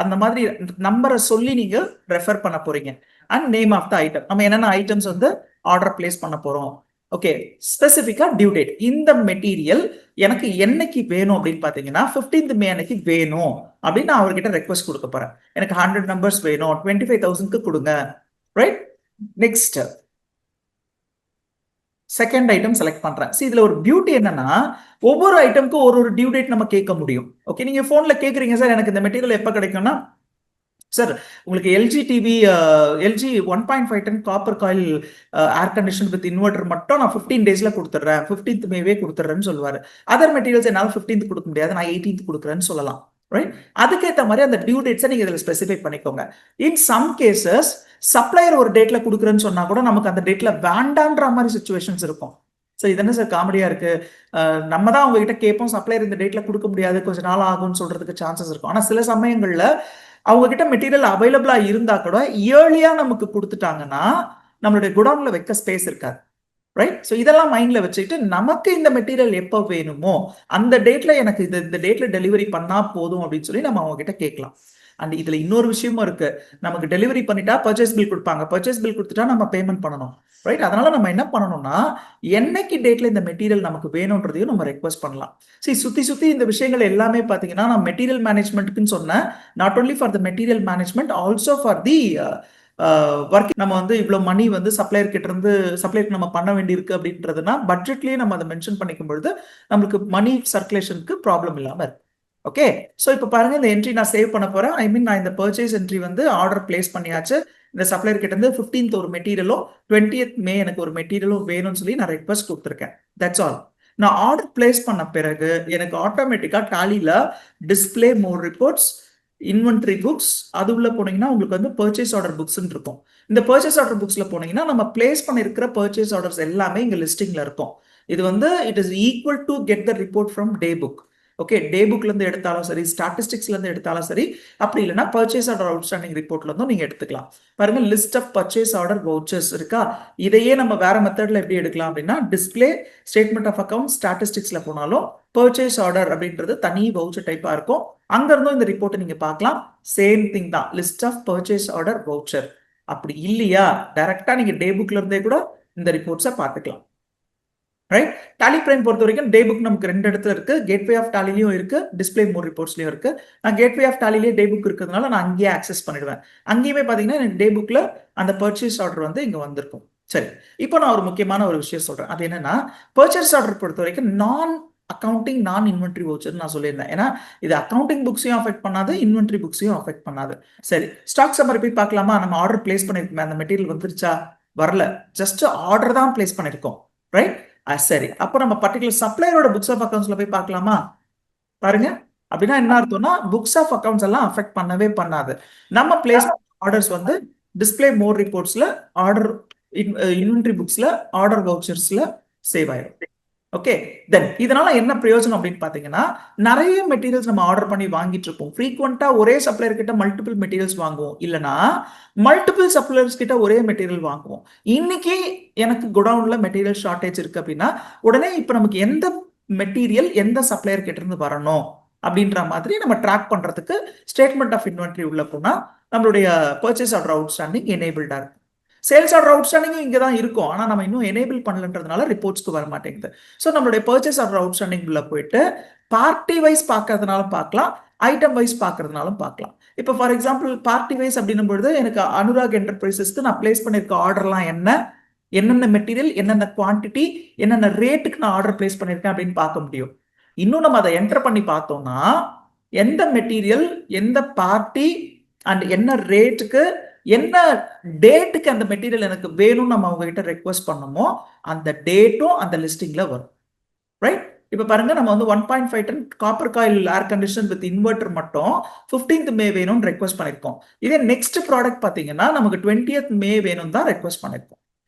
அந்த மாதிரி நம்பரை சொல்லி நீங்க ரெஃபர் பண்ண போறீங்க. And name of the item, நம்ம என்னென்ன ஐட்டம்ஸ் வந்து ஆர்டர் பிளேஸ் பண்ண போறோம். ஓகே, ஸ்பெசிஃபிக்கா டியூ டேட், இந்த மெட்டீரியல் எனக்கு என்னைக்கு வேணும் அப்படின்னு பாத்தீங்கன்னா 15th May அன்னைக்கு வேணும் அப்படின்னு நான் அவர்கிட்ட ரெக்வஸ்ட் கொடுக்க போறேன். எனக்கு 100 numbers வேணும், 25,000க்கு கொடுங்க. Right, next second item select பண்றேன். இதுல ஒரு பியூட்டி என்னன்னா ஒவ்வொரு ஐட்டமுக்கும் ஒரு டியூ டேட் நம்ம கேட்க முடியும். ஓகே, நீங்க போன்ல கேக்குறீங்க சார் எனக்கு இந்த மெட்டீரியல் எப்ப கிடைக்கும்னா சார் உங்களுக்கு LG TV LG 1.5 ton copper coil air condition with inverter மட்டும் நான் 15 டேஸ்ல கொடுத்துட்றேன், 15th மேவே கொடுத்துட்றேன்னு சொல்லுவாரு. அதர் மெட்டீரியல்ஸ் என்னால் 15th கொடுக்க முடியாது, நான் 18th கொடுக்குறேன்னு சொல்லலாம். ரைட், அதுக்கேற்ற மாதிரி அந்த டியூ டேட்ஸை நீங்க இதில் ஸ்பெசிஃபை பண்ணிக்கோங்க. இன் சம் கேசஸ் சப்ளையர் ஒரு டேட்ல கொடுக்குறேன்னு சொன்னா கூட நமக்கு அந்த டேட்ல வேண்டான்ற மாதிரி சுச்சுவேஷன்ஸ் இருக்கும். ஸோ இது என்ன சார் காமெடியா இருக்கு, நம்ம தான் அவங்க கிட்ட கேட்போம், சப்ளையர் இந்த டேட்ல கொடுக்க முடியாது, கொஞ்சம் நாள் ஆகும்னு சொல்றதுக்கு சான்சஸ் இருக்கும். ஆனா சில சமயங்கள்ல அவங்க கிட்ட மெட்டீரியல் அவைலபிளா இருந்தா கூட ஏர்லியா நமக்கு கொடுத்துட்டாங்கன்னா நம்மளுடைய குடவுன்ல வைக்க ஸ்பேஸ் இருக்காது. ரைட், ஸோ இதெல்லாம் மைண்ட்ல வச்சுக்கிட்டு நமக்கு இந்த மெட்டீரியல் எப்போ வேணுமோ அந்த டேட்ல எனக்கு இந்த டேட்ல டெலிவரி பண்ணா போதும் அப்படின்னு சொல்லி நம்ம அவங்க கிட்ட கேட்கலாம். அண்ட் இதுல இன்னொரு விஷயமும் இருக்கு, நமக்கு டெலிவரி பண்ணிட்டா பர்ச்சேஸ் பில் கொடுப்பாங்க, பர்ச்சேஸ் பில் கொடுத்துட்டா நம்ம பேமெண்ட் பண்ணணும். ரைட், அதனால நம்ம என்ன பண்ணணும்னா என்னைக்கு டேட்ல இந்த மெட்டீரியல் நமக்கு வேணும்ன்றதையும் நம்ம ரெக்வஸ்ட் பண்ணலாம். சரி, சுத்தி இந்த விஷயங்கள் எல்லாமே பாத்தீங்கன்னா நான் மெட்டீரியல் மேனேஜ்மெண்ட்க்குன்னு சொன்னேன். Not only for the material management, also for the work. நம்ம வந்து இவ்வளவு மணி வந்து சப்ளையர் கிட்ட இருந்து சப்ளையருக்கு நம்ம பண்ண வேண்டியிருக்கு அப்படின்றதுனா பட்ஜெட்லயே நம்ம அதை மென்ஷன் பண்ணிக்கும் பொழுது நம்மளுக்கு மணி சர்க்குலேஷனுக்கு ப்ராப்ளம் இல்லாம இருக்கு. ஓகே, ஸோ இப்போ பாருங்க இந்த என்ட்ரி நான் சேவ் பண்ண போறேன். ஐ மீன் நான் இந்த பர்ச்சேஸ் என்ட்ரி வந்து ஆர்டர் பிளேஸ் பண்ணியாச்சு. இந்த சப்ளையர் கிட்ட இருந்து 15th ஒரு மெட்டீரியலும் 20th மே எனக்கு ஒரு மெட்டீரியலும் வேணும்னு சொல்லி நான் ரெக்வஸ்ட் கொடுத்துருக்கேன். That's all. நான் ஆர்டர் பிளேஸ் பண்ண பிறகு எனக்கு ஆட்டோமேட்டிக்கா டாலில டிஸ்பிளே மோர் ரிப்போர்ட்ஸ், இன்வென்ட்ரி புக்ஸ், அது உள்ள போனீங்கன்னா உங்களுக்கு வந்து பர்ச்சேஸ் ஆர்டர் புக்ஸ் இருக்கும். இந்த பர்ச்சேஸ் ஆர்டர் புக்ஸ்ல போனீங்கன்னா நம்ம பிளேஸ் பண்ணிருக்கிற பர்ச்சேஸ் ஆர்டர்ஸ் எல்லாமே இங்க லிஸ்டிங்ல இருக்கும். இது வந்து it is equal to get the report from day book. Okay, day புக்ல இருந்து எடுத்தாலும் சரி, ஸ்டாட்டிஸ்டிக்ஸ்ல இருந்து எடுத்தாலும் சரி, அப்படி இல்லைன்னா பர்ச்சேஸ் ஆர்டர் அவுட்ஸ்டாண்டிங் ரிப்போர்ட்ல இருந்தும் நீங்க எடுத்துக்கலாம். பாருங்க, list of purchase order vouchers இருக்கா. இதையே நம்ம வேற மெத்தட்ல எப்படி எடுக்கலாம் அப்படின்னா டிஸ்பிளே ஸ்டேட்மெண்ட் ஆஃப் அக்கவுண்ட் ஸ்டாட்டிஸ்டிக்ஸ்ல போனாலும் பர்ச்சேஸ் ஆர்டர் அப்படின்றது தனி வவுச்சர் டைப்பா இருக்கும். அங்க இருந்தும் இந்த ரிப்போர்ட்டை நீங்க பார்க்கலாம். சேம் திங் தான், list of purchase order voucher. அப்படி இல்லையா டைரக்டா நீங்க டே புக்ல இருந்தே கூட இந்த ரிப்போர்ட்ஸை பார்த்துக்கலாம். ரைட், டாலி பிரைம் பொறுத்த வரைக்கும் டே புக் நமக்கு 2 இடத்துல இருக்கு. கேட்வே ஆஃப் டாலிலையும் இருக்கு, டிஸ்பிளே மோர் ரிப்போர்ட்ஸ்லயும் இருக்கு. நான் கேட்வே ஆஃப் டாலிலேயே டே புக் இருக்கிறதுனால நான் அங்கேயே ஆக்சஸ் பண்ணிடுவேன். அங்கேயுமே பாத்தீங்கன்னா எனக்கு டே புக்ல அந்த பர்ச்சேஸ் ஆர்டர் வந்து இங்க வந்திருக்கும். சரி, இப்போ நான் ஒரு முக்கியமான ஒரு விஷயம் சொல்றேன். அது என்னன்னா பர்ச்சேஸ் ஆர்டர் பொறுத்த வரைக்கும் நான் அக்கவுண்டிங் நான் இன்வென்ட்ரி வவுச்சர் நான் சொல்லியிருந்தேன். ஏன்னா இது அக்கவுண்டிங் புக்ஸையும் அஃபெக்ட் பண்ணாது, இன்வென்ட்ரி புக்ஸையும் அஃபெக்ட் பண்ணாது. சரி, ஸ்டாக் சம்மரி போய் பார்க்கலாமா. நம்ம ஆர்டர் பிளேஸ் பண்ணிருக்கோமே, அந்த மெட்டீரியல் வந்துருச்சா? வரல, ஜஸ்ட் ஆர்டர் தான் பிளேஸ் பண்ணிருக்கோம். ரைட், சரி, அப்போ நம்ம பர்டிகுலர் சப்ளையரோட புக்ஸ் ஆஃப் அக்கவுண்ட்ஸ்ல போய் பார்க்கலாமா? பாருங்க, அப்படின்னா என்ன அர்த்தம்னா புக்ஸ் ஆஃப் அக்கவுண்ட்ஸ் எல்லாம் அஃபெக்ட் பண்ணவே பண்ணாது. நம்ம பிளேஸ் ஆர்டர்ஸ் வந்து டிஸ்பிளே மோர் ரிப்போர்ட்ஸ்ல, ஆர்டர் இன்வென்ட்ரி புக்ஸ்ல, ஆர்டர் வவுச்சர்ஸ்ல சேவ் ஆயிடும். ஓகே, தென் இதனால என்ன பிரயோஜனம் அப்படின்னு பாத்தீங்கன்னா நிறைய மெட்டீரியல்ஸ் நம்ம ஆர்டர் பண்ணி வாங்கிட்டு இருப்போம். ஃப்ரீக்வெண்டா ஒரே சப்ளையர் கிட்ட மல்டிபிள் மெட்டீரியல்ஸ் வாங்குவோம், இல்லனா மல்டிபிள் சப்ளையர்ஸ் கிட்ட ஒரே மெட்டீரியல் வாங்குவோம். இன்னைக்கு எனக்கு குடவுன்ல மெட்டீரியல் ஷார்டேஜ் இருக்கு அப்படின்னா உடனே இப்ப நமக்கு எந்த மெட்டீரியல் எந்த சப்ளையர் கிட்ட இருந்து வரணும் அப்படின்ற மாதிரி நம்ம ட்ராக் பண்றதுக்கு ஸ்டேட்மெண்ட் ஆஃப் இன்வென்ட்ரி உள்ள போனா நம்மளுடைய பர்ச்சேஸ் ஆர்டர் அவுட்ஸ்டாண்டிங் எனேபிள்டா இருக்கும். சேல்ஸ் ஆர்டர் அவுட்ஸ்டாண்டிங்கும் இங்கே தான் இருக்கும், ஆனால் நம்ம இன்னும் எனேபிள் பண்ணலன்றதுனால ரிப்போர்ட்ஸ்க்கு வர மாட்டேங்குது. ஸோ நம்மளுடைய பர்ச்சேஸ் ஆர்டர் அவுட்ஸ்டாண்டிங் உள்ள போயிட்டு பார்ட்டி வைஸ் பார்க்கறதுனாலும் பார்க்கலாம், ஐட்டம் வைஸ் பார்க்கறதுனாலும் பார்க்கலாம். இப்போ ஃபார் எக்ஸாம்பிள் பார்ட்டி வைஸ் அப்படின்னும் பொழுது எனக்கு அனுராக் என்டர்பிரைசஸ்க்கு நான் பிளேஸ் பண்ணியிருக்க ஆர்டர்லாம் என்னென்ன மெட்டீரியல், என்னென்ன குவான்டிட்டி, என்னென்ன ரேட்டுக்கு நான் ஆர்டர் பிளேஸ் பண்ணியிருக்கேன் அப்படின்னு பார்க்க முடியும். இன்னும் நம்ம அதை என்டர் பண்ணி பார்த்தோம்னா எந்த மெட்டீரியல் எந்த பார்ட்டி அண்ட் என்ன ரேட்டுக்கு என்ன டேட்டுக்கு அந்த மெட்டீரியல் எனக்கு வேணும்னு நம்ம அவங்க கிட்ட ரெக்வஸ்ட் பண்ணணுமோ அந்த டேட்டும் அந்த லிஸ்டிங்ல வரும். ரைட், இப்ப பாருங்க, நம்ம வந்து 1.5 ton copper coil air condition with inverter மட்டும் 15th மே வேணும்னு ரெக்வஸ்ட் பண்ணிருக்கோம். இதே நெக்ஸ்ட் ப்ராடக்ட் பாத்தீங்கன்னா நமக்கு 20th மே வேணும் தான் ரெக்வஸ்ட் பண்ணிருக்கோம்.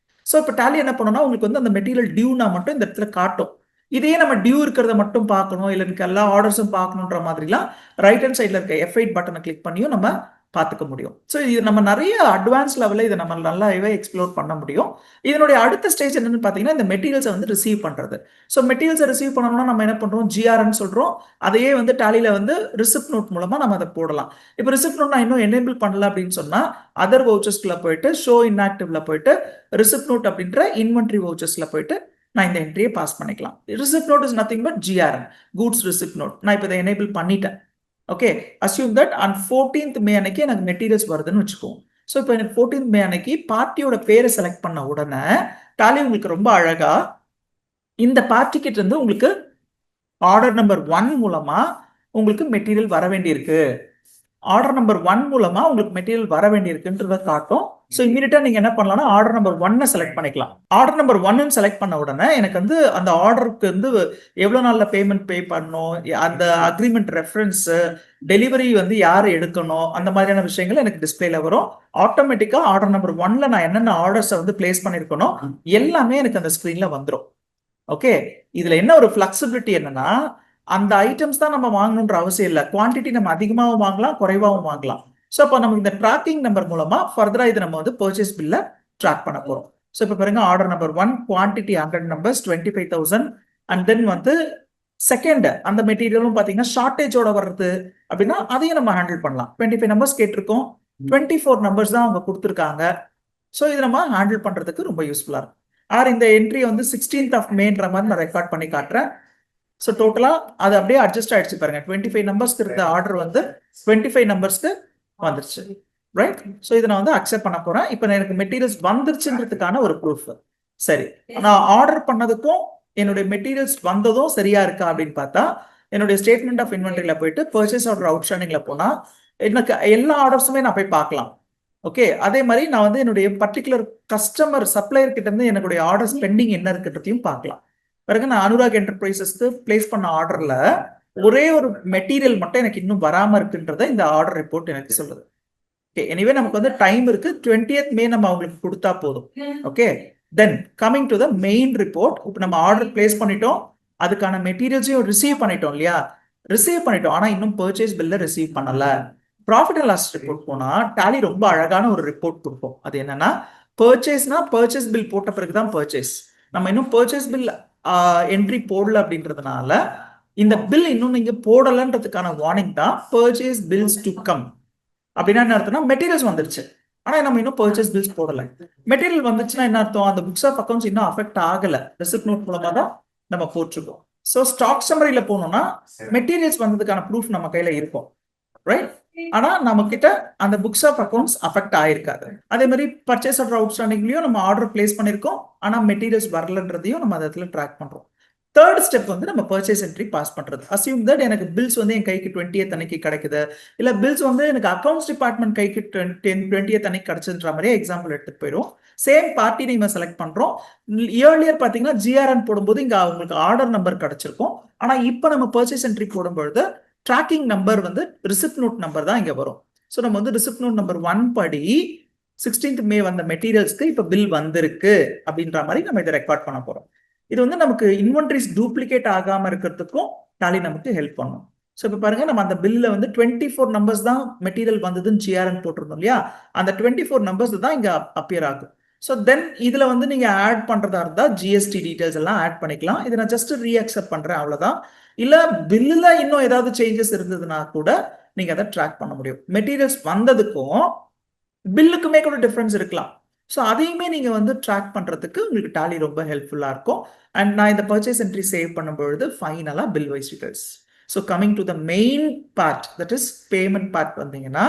ஸோ இப்போ டாலி என்ன பண்ணணும்னா உங்களுக்கு வந்து அந்த மெட்டீரியல் டியூனா மட்டும் இந்த இடத்துல காட்டும். இதே நம்ம டியூ இருக்கிறத மட்டும் பார்க்கணும், இல்லை எனக்கு எல்லா ஆர்டர்ஸும் பார்க்கணுன்ற மாதிரிலாம் ரைட் ஹேண்ட் சைட்ல இருக்க F8 பட்டனை கிளிக் பண்ணியும் நம்ம பார்த்துக்க முடியும். ஸோ இது நம்ம நிறைய அட்வான்ஸ் லெவலில் இதை நம்ம நல்லாவே எக்ஸ்ப்ளோர் பண்ண முடியும். இதனுடைய அடுத்த ஸ்டேஜ் என்னன்னு பார்த்தீங்கன்னா இந்த மெட்டீரியல்ஸை வந்து ரிசீவ் பண்ணுறது. ஸோ மெட்டீரியல்ஸை ரிசீவ் பண்ணணும்னா நம்ம என்ன பண்ணுறோம், ஜிஆர்ன்னு சொல்கிறோம். அதையே வந்து டாலியில் வந்து ரிசிப்ட் நோட் மூலமாக நம்ம அதை போடலாம். இப்போ ரிசிப்ட் நோட் நான் இன்னும் எனேபிள் பண்ணல அப்படின்னு சொன்னால் அதர் வவுச்சர்ஸ்குள்ள போயிட்டு ஷோ இன்ஆக்டிவ்ல போயிட்டு ரிசிப்ட் நோட் அப்படின்ற இன்வென்ட்ரி வவுச்சர்ஸ்ல போயிட்டு நான் இந்த என்ட்ரியை பாஸ் பண்ணிக்கலாம். Receipt note is nothing but GRN, goods receipt note. நான் இப்போ இதை எனேபிள் பண்ணிட்டேன். Okay, assume that on 14th May அன்னைக்கு எனக்கு மெட்டீரியல்ஸ் வருதுன்னு வச்சுக்கோம். ஸோ இப்போ எனக்கு 14th மே அன்னைக்கு பார்ட்டியோட பேரை செலக்ட் பண்ண உடனே டாலி உங்களுக்கு ரொம்ப அழகா இந்த பார்ட்டி கிட்ட இருந்து உங்களுக்கு ஆர்டர் நம்பர் 1 மூலமா உங்களுக்கு மெட்டீரியல் வர வேண்டியிருக்கு ஆர்டர் நம்பர் 1 மூலமா உங்களுக்கு மெட்டீரியல் வர வேண்டியிருக்குன்றத காட்டும். ஸோ இமீடியட்டா நீங்க என்ன பண்ணலாம்னா ஆர்டர் நம்பர் 1 செலக்ட் பண்ணிக்கலாம். ஆர்டர் நம்பர் 1 செலக்ட் பண்ண உடனே எனக்கு வந்து அந்த ஆர்டருக்கு வந்து எவ்வளவு நாள்ல பேமெண்ட் பே பண்ணணும், அந்த அக்ரிமெண்ட் ரெஃபரன்ஸ், டெலிவரி வந்து யார் எடுக்கணும், அந்த மாதிரியான விஷயங்கள் எனக்கு டிஸ்பிளேல வரும். ஆட்டோமேட்டிக்கா ஆர்டர் நம்பர் 1ல நான் என்னென்ன ஆர்டர்ஸை வந்து பிளேஸ் பண்ணிருக்கணும் எல்லாமே எனக்கு அந்த ஸ்கிரீன்ல வந்துடும். ஓகே, இதுல என்ன ஒரு ஃபிளெக்சிபிலிட்டி என்னன்னா அந்த ஐட்டம்ஸ் தான் நம்ம வாங்கணுன்ற அவசியம் இல்லை. குவான்டிட்டி நம்ம அதிகமாகவும் வாங்கலாம், குறைவாகவும் வாங்கலாம். ஸோ அப்போ நம்ம இந்த ட்ராக்கிங் நம்பர் மூலமா ஃபர்தரா இது நம்ம வந்து பர்ச்சேஸ் பில்ல ட்ராக் பண்ண போறோம். ஸோ இப்போ பாருங்க order number 1 quantity 100 numbers 25,000 and then வந்து செகண்ட் அந்த மெட்டீரியலும் பார்த்தீங்கன்னா ஷார்டேஜோட வர்றது அப்படின்னா அதையும் நம்ம ஹேண்டில் பண்ணலாம். 25 நம்பர்ஸ் கேட்டிருக்கோம், 24 நம்பர்ஸ் தான் அவங்க கொடுத்துருக்காங்க. ஸோ இது நம்ம ஹேண்டில் பண்றதுக்கு ரொம்ப யூஸ்ஃபுல்லா இருக்கும். ஆர் இந்த என்ட்ரி வந்து 16th of Mayன்ற மாதிரி நான் ரெக்கார்ட் பண்ணி காட்டுறேன். ஸோ டோட்டலா அது அப்படியே அட்ஜஸ்ட் ஆயிடுச்சு பாருங்க. 25 நம்பர்ஸ்க்கு இருந்த ஆர்டர் வந்து 25 நம்பர்ஸ்க்கு வந்துருச்சு, ரைட்? ஸோ இதை நான் வந்து அக்செப்ட் பண்ண போறேன். இப்போ எனக்கு மெட்டீரியல்ஸ் வந்துருச்சுன்றதுக்கான ஒரு ப்ரூஃப். சரி, நான் ஆர்டர் பண்ணதுக்கும் என்னுடைய மெட்டீரியல்ஸ் வந்ததும் சரியா இருக்கா அப்படின்னு பார்த்தா என்னுடைய ஸ்டேட்மெண்ட் ஆஃப் இன்வென்டரியில போயிட்டு பர்ச்சேஸ் ஆர்டர் அவுட்ஸ்டாண்டிங்ல போனா எனக்கு எல்லா ஆர்டர்ஸுமே நான் போய் பார்க்கலாம். ஓகே, அதே மாதிரி நான் வந்து என்னுடைய பர்டிகுலர் கஸ்டமர் சப்ளையர் கிட்ட இருந்து என்னுடைய ஆர்டர்ஸ் பெண்டிங் என்ன இருக்குன்றதையும் பார்க்கலாம். பிறகு நான் அனுராக் என்டர்பிரைசஸ்க்கு பிளேஸ் பண்ண ஆர்டர்ல ஒரே ஒரு மெட்டீரியல் மட்டும் எனக்கு இன்னும் வராம இருக்குன்றத இந்த ஆர்டர் ரிப்போர்ட் எனக்கு சொல்லுது. ஓகே, எனிவே நமக்கு வந்து டைம் இருக்கு. 20th May நம்ம அவங்களுக்கு கொடுத்தா போதும். Okay, then coming to the main report. இப்போ நம்ம ஆர்டர் பிளேஸ் பண்ணிட்டோம், அதுக்கான மெட்டீரியல்ஸையும் ரிசீவ் பண்ணிட்டோம் இல்லையா? ரிசீவ் பண்ணிட்டோம், ஆனா இன்னும் பர்ச்சேஸ் பில்ல ரிசீவ் பண்ணல. ப்ராஃபிட் அண்ட் லாஸ் ரிப்போர்ட் போனா டாலி ரொம்ப அழகான ஒரு ரிப்போர்ட் கொடுப்போம். அது என்னன்னா பர்ச்சேஸ்னா பர்ச்சேஸ் பில் போட்ட பிறகுதான் பர்ச்சேஸ். நம்ம இன்னும் பர்ச்சேஸ் பில் என்ட்ரி போடல அப்படின்றதுனால இந்த பில் இன்னும் நீங்க போடலன்றதுக்கான வார்னிங் தான் பர்ச்சேஸ் பில்ஸ் டு கம். அப்படின்னா என்ன அர்த்தம்னா மெட்டீரியல்ஸ் வந்துருச்சு, ஆனா நம்ம இன்னும் பர்ச்சேஸ் பில்ஸ் போடல. மெட்டீரியல் வந்துச்சுன்னா என்ன அர்த்தம்? அந்த புக்ஸ் ஆஃப் அக்கௌண்ட்ஸ் இன்னும் அஃபெக்ட் ஆகல, ரெசிப்ட் நோட் மூலமா தான் நம்ம போட்டிருக்கோம். ஸோ ஸ்டாக் சம்மரியில போனோம்னா மெட்டீரியல்ஸ் வந்ததுக்கான ப்ரூஃப் நம்ம கையில இருக்கும், ரைட்? ஆனா நம்ம கிட்ட அந்த புக்ஸ் ஆஃப் அக்கௌண்ட்ஸ் அஃபெக்ட் ஆயிருக்காது. அதே மாதிரி பர்ச்சேஸ் ஆர்டர் அவுட்ஸ்டாண்டிங்லயும் நம்ம ஆர்டர் பிளேஸ் பண்ணிருக்கோம், ஆனா மெட்டீரியல்ஸ் வரலன்றதையும் நம்ம அதில் ட்ராக் பண்றோம். தேர்ட் ஸ்டெப் வந்து நம்ம பர்ச்சேஸ் என்ட்ரி பாஸ் பண்றது. அசியூம் தட் எனக்கு பில்ஸ் வந்து என் கைக்கு 20th அன்னைக்கு கிடைக்குது, இல்ல பில்ஸ் வந்து எனக்கு அக்கௌண்ட்ஸ் டிபார்ட்மெண்ட் கைக்கு 20th அன்னைக்கு கிடைச்சதுன்ற மாதிரி எக்ஸாம்பிள் எடுத்துட்டு போயிடும். சேம் பார்ட்டி நம்ம செலக்ட் பண்றோம். இயர்லியர் பாத்தீங்கன்னா ஜிஆர்என் போடும்போது இங்க அவங்களுக்கு ஆர்டர் நம்பர் கிடைச்சிருக்கும், ஆனா இப்போ நம்ம பர்ச்சேஸ் என்ட்ரி போடும்பொழுது ட்ராக்கிங் நம்பர் வந்து ரிசிப்ட் நோட் நம்பர் தான் இங்க வரும். ஸோ நம்ம வந்து ரிசிப்ட் நோட் நம்பர் 1 படி 16th May வந்த மெட்டீரியல்ஸ்க்கு இப்போ பில் வந்திருக்கு அப்படின்ற மாதிரி நம்ம இதை ரெக்கார்ட் பண்ண போறோம். இது வந்து நமக்கு இன்வென்ட்ரிஸ் டூப்ளிகேட் ஆகாம இருக்கிறதுக்கும் டாலி நமக்கு ஹெல்ப் பண்ணும். ஸோ இப்போ பாருங்க நம்ம அந்த பில்ல வந்து 24 நம்பர்ஸ் தான் மெட்டீரியல் வந்ததுன்னு ஜிஆர்என் போட்டிருந்தோம் இல்லையா? அந்த 24 நம்பர்ஸ் தான் இங்க அப்பியர் ஆகும். ஸோ தென் இதுல வந்து நீங்க ஆட் பண்றதா இருந்தா ஜிஎஸ்டி டீடைல்ஸ் எல்லாம் ஆட் பண்ணிக்கலாம். இதை நான் ஜஸ்ட் ரீஅக்செப்ட் பண்றேன், அவ்வளவுதான். இல்ல பில்லுல இன்னும் ஏதாவது சேஞ்சஸ் இருந்ததுன்னா கூட நீங்க அதை ட்ராக் பண்ண முடியும். மெட்டீரியல்ஸ் வந்ததுக்கும் பில்லுக்குமே கூட டிஃபரன்ஸ் இருக்கலாம். ஸோ அதையுமே நீங்க வந்து ட்ராக் பண்றதுக்கு உங்களுக்கு டாலி ரொம்ப ஹெல்ப்ஃபுல்லா இருக்கும். அண்ட் நான் இந்த பர்ச்சேஸ் என்ட்ரி சேவ் பண்ணும்பொழுது ஃபைனலா bill wise details. So coming to the main part, that is payment part வந்தீங்கன்னா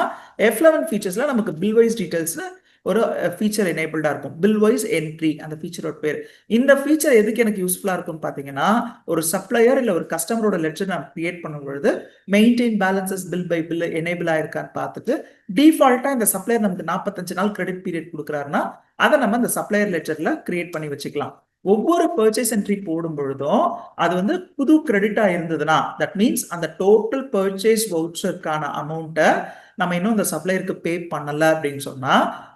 F11 ஃபீச்சர்ஸ்ல நமக்கு பில் வைஸ் டீடைல்ஸ்ல ஒரு ஃபீச்சர் எனேபிள்டா இருக்கும், பில் வைஸ் என்ட்ரி அந்த ஃபீச்சரோட பேர். இந்த ஃபீச்சர் எதுக்கு எனக்கு யூஸ்ஃபுல்லா இருக்கும்னு பாத்தீங்கன்னா ஒரு சப்ளையர் இல்ல ஒரு கஸ்டமரோட லெட்ஜர் நான் கிரியேட் பண்ணும்பொழுது maintain balances bill by bill enable ஆயிருக்கான்னு பார்த்துட்டு டிஃபால்ட்டா இந்த சப்ளையர் நமக்கு 45 நாள் கிரெடிட் பீரியட் கொடுக்குறாருன்னா அதை நம்ம இந்த சப்ளையர் லெட்ஜர்ல கிரியேட் பண்ணி வச்சுக்கலாம். ஒவ்வொரு பர்ச்சேஸ் என்ட்ரி போடும் பொழுதும் அது வந்து புது கிரெடிட்டா இருந்ததுன்னா தட் மீன்ஸ் அந்த டோட்டல் பர்ச்சேஸ் வவுச்சருக்கான அமௌண்ட்டை நம்ம இன்னும் இந்த சப்ளையருக்கு பே பண்ணல அப்படின்னு சொன்னா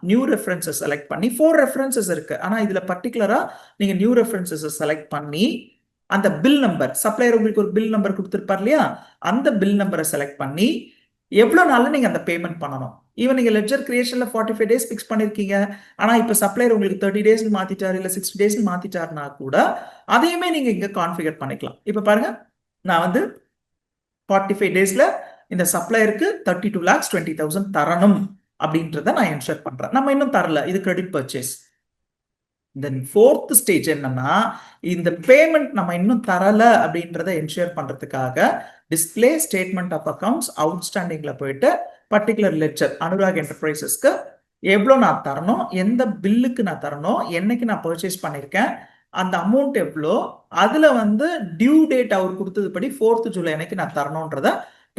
நியூ ரெஃபரன்சஸ் செலக்ட் பண்ணி 4 ரெஃபரன்சஸ் இருக்கு, ஆனா இதுல பர்டிகுலரா நீங்க நியூ ரெஃபரன்சஸ் செலக்ட் பண்ணி அந்த பில் நம்பர், சப்ளையர் உங்களுக்கு ஒரு பில் நம்பர் கொடுத்துருப்பார் இல்லையா, அந்த பில் நம்பரை செலக்ட் பண்ணி எவ்வளவு நாள்ல நீங்க அந்த பேமெண்ட் பண்ணணும். ஈவன் நீங்க லெட்ஜர் கிரியேஷன்ல 45 days பிக்ஸ் பண்ணிருக்கீங்க, ஆனா இப்ப சப்ளையர் உங்களுக்கு 30 days மாத்திட்டாரு இல்ல 60 days மாத்திட்டாருன்னா கூட அதையுமே நீங்க இங்க கான்ஃபிகர் பண்ணிக்கலாம். இப்ப பாருங்க நான் வந்து 45 daysல இந்த சப்ளையருக்கு 32,20,000 தரணும் அப்படின்றத நான் என்ஷூர் பண்றேன். நம்ம இன்னும் தரல, இது கிரெடிட் பர்ச்சேஸ். தென் ஃபோர்த் ஸ்டேஜ் என்னன்னா இந்த பேமெண்ட் நம்ம இன்னும் தரல அப்படின்றத என்ஷூர் பண்றதுக்காக டிஸ்பிளே ஸ்டேட்மெண்ட் ஆஃப் அக்கவுண்ட்ஸ் அவுட்ஸ்டாண்டிங்ல போயிட்டு பர்டிகுலர் லெட்ஜர் அனுராக் என்டர்பிரைசஸ்க்கு எவ்வளோ நான் தரணும், எந்த பில்லுக்கு நான் தரணும், என்னைக்கு நான் பர்ச்சேஸ் பண்ணியிருக்கேன், அந்த அமௌண்ட் எவ்வளோ, அதுல வந்து டியூ டேட் அவர் கொடுத்தது படி 4th July அன்னைக்கு நான் தரணுன்றத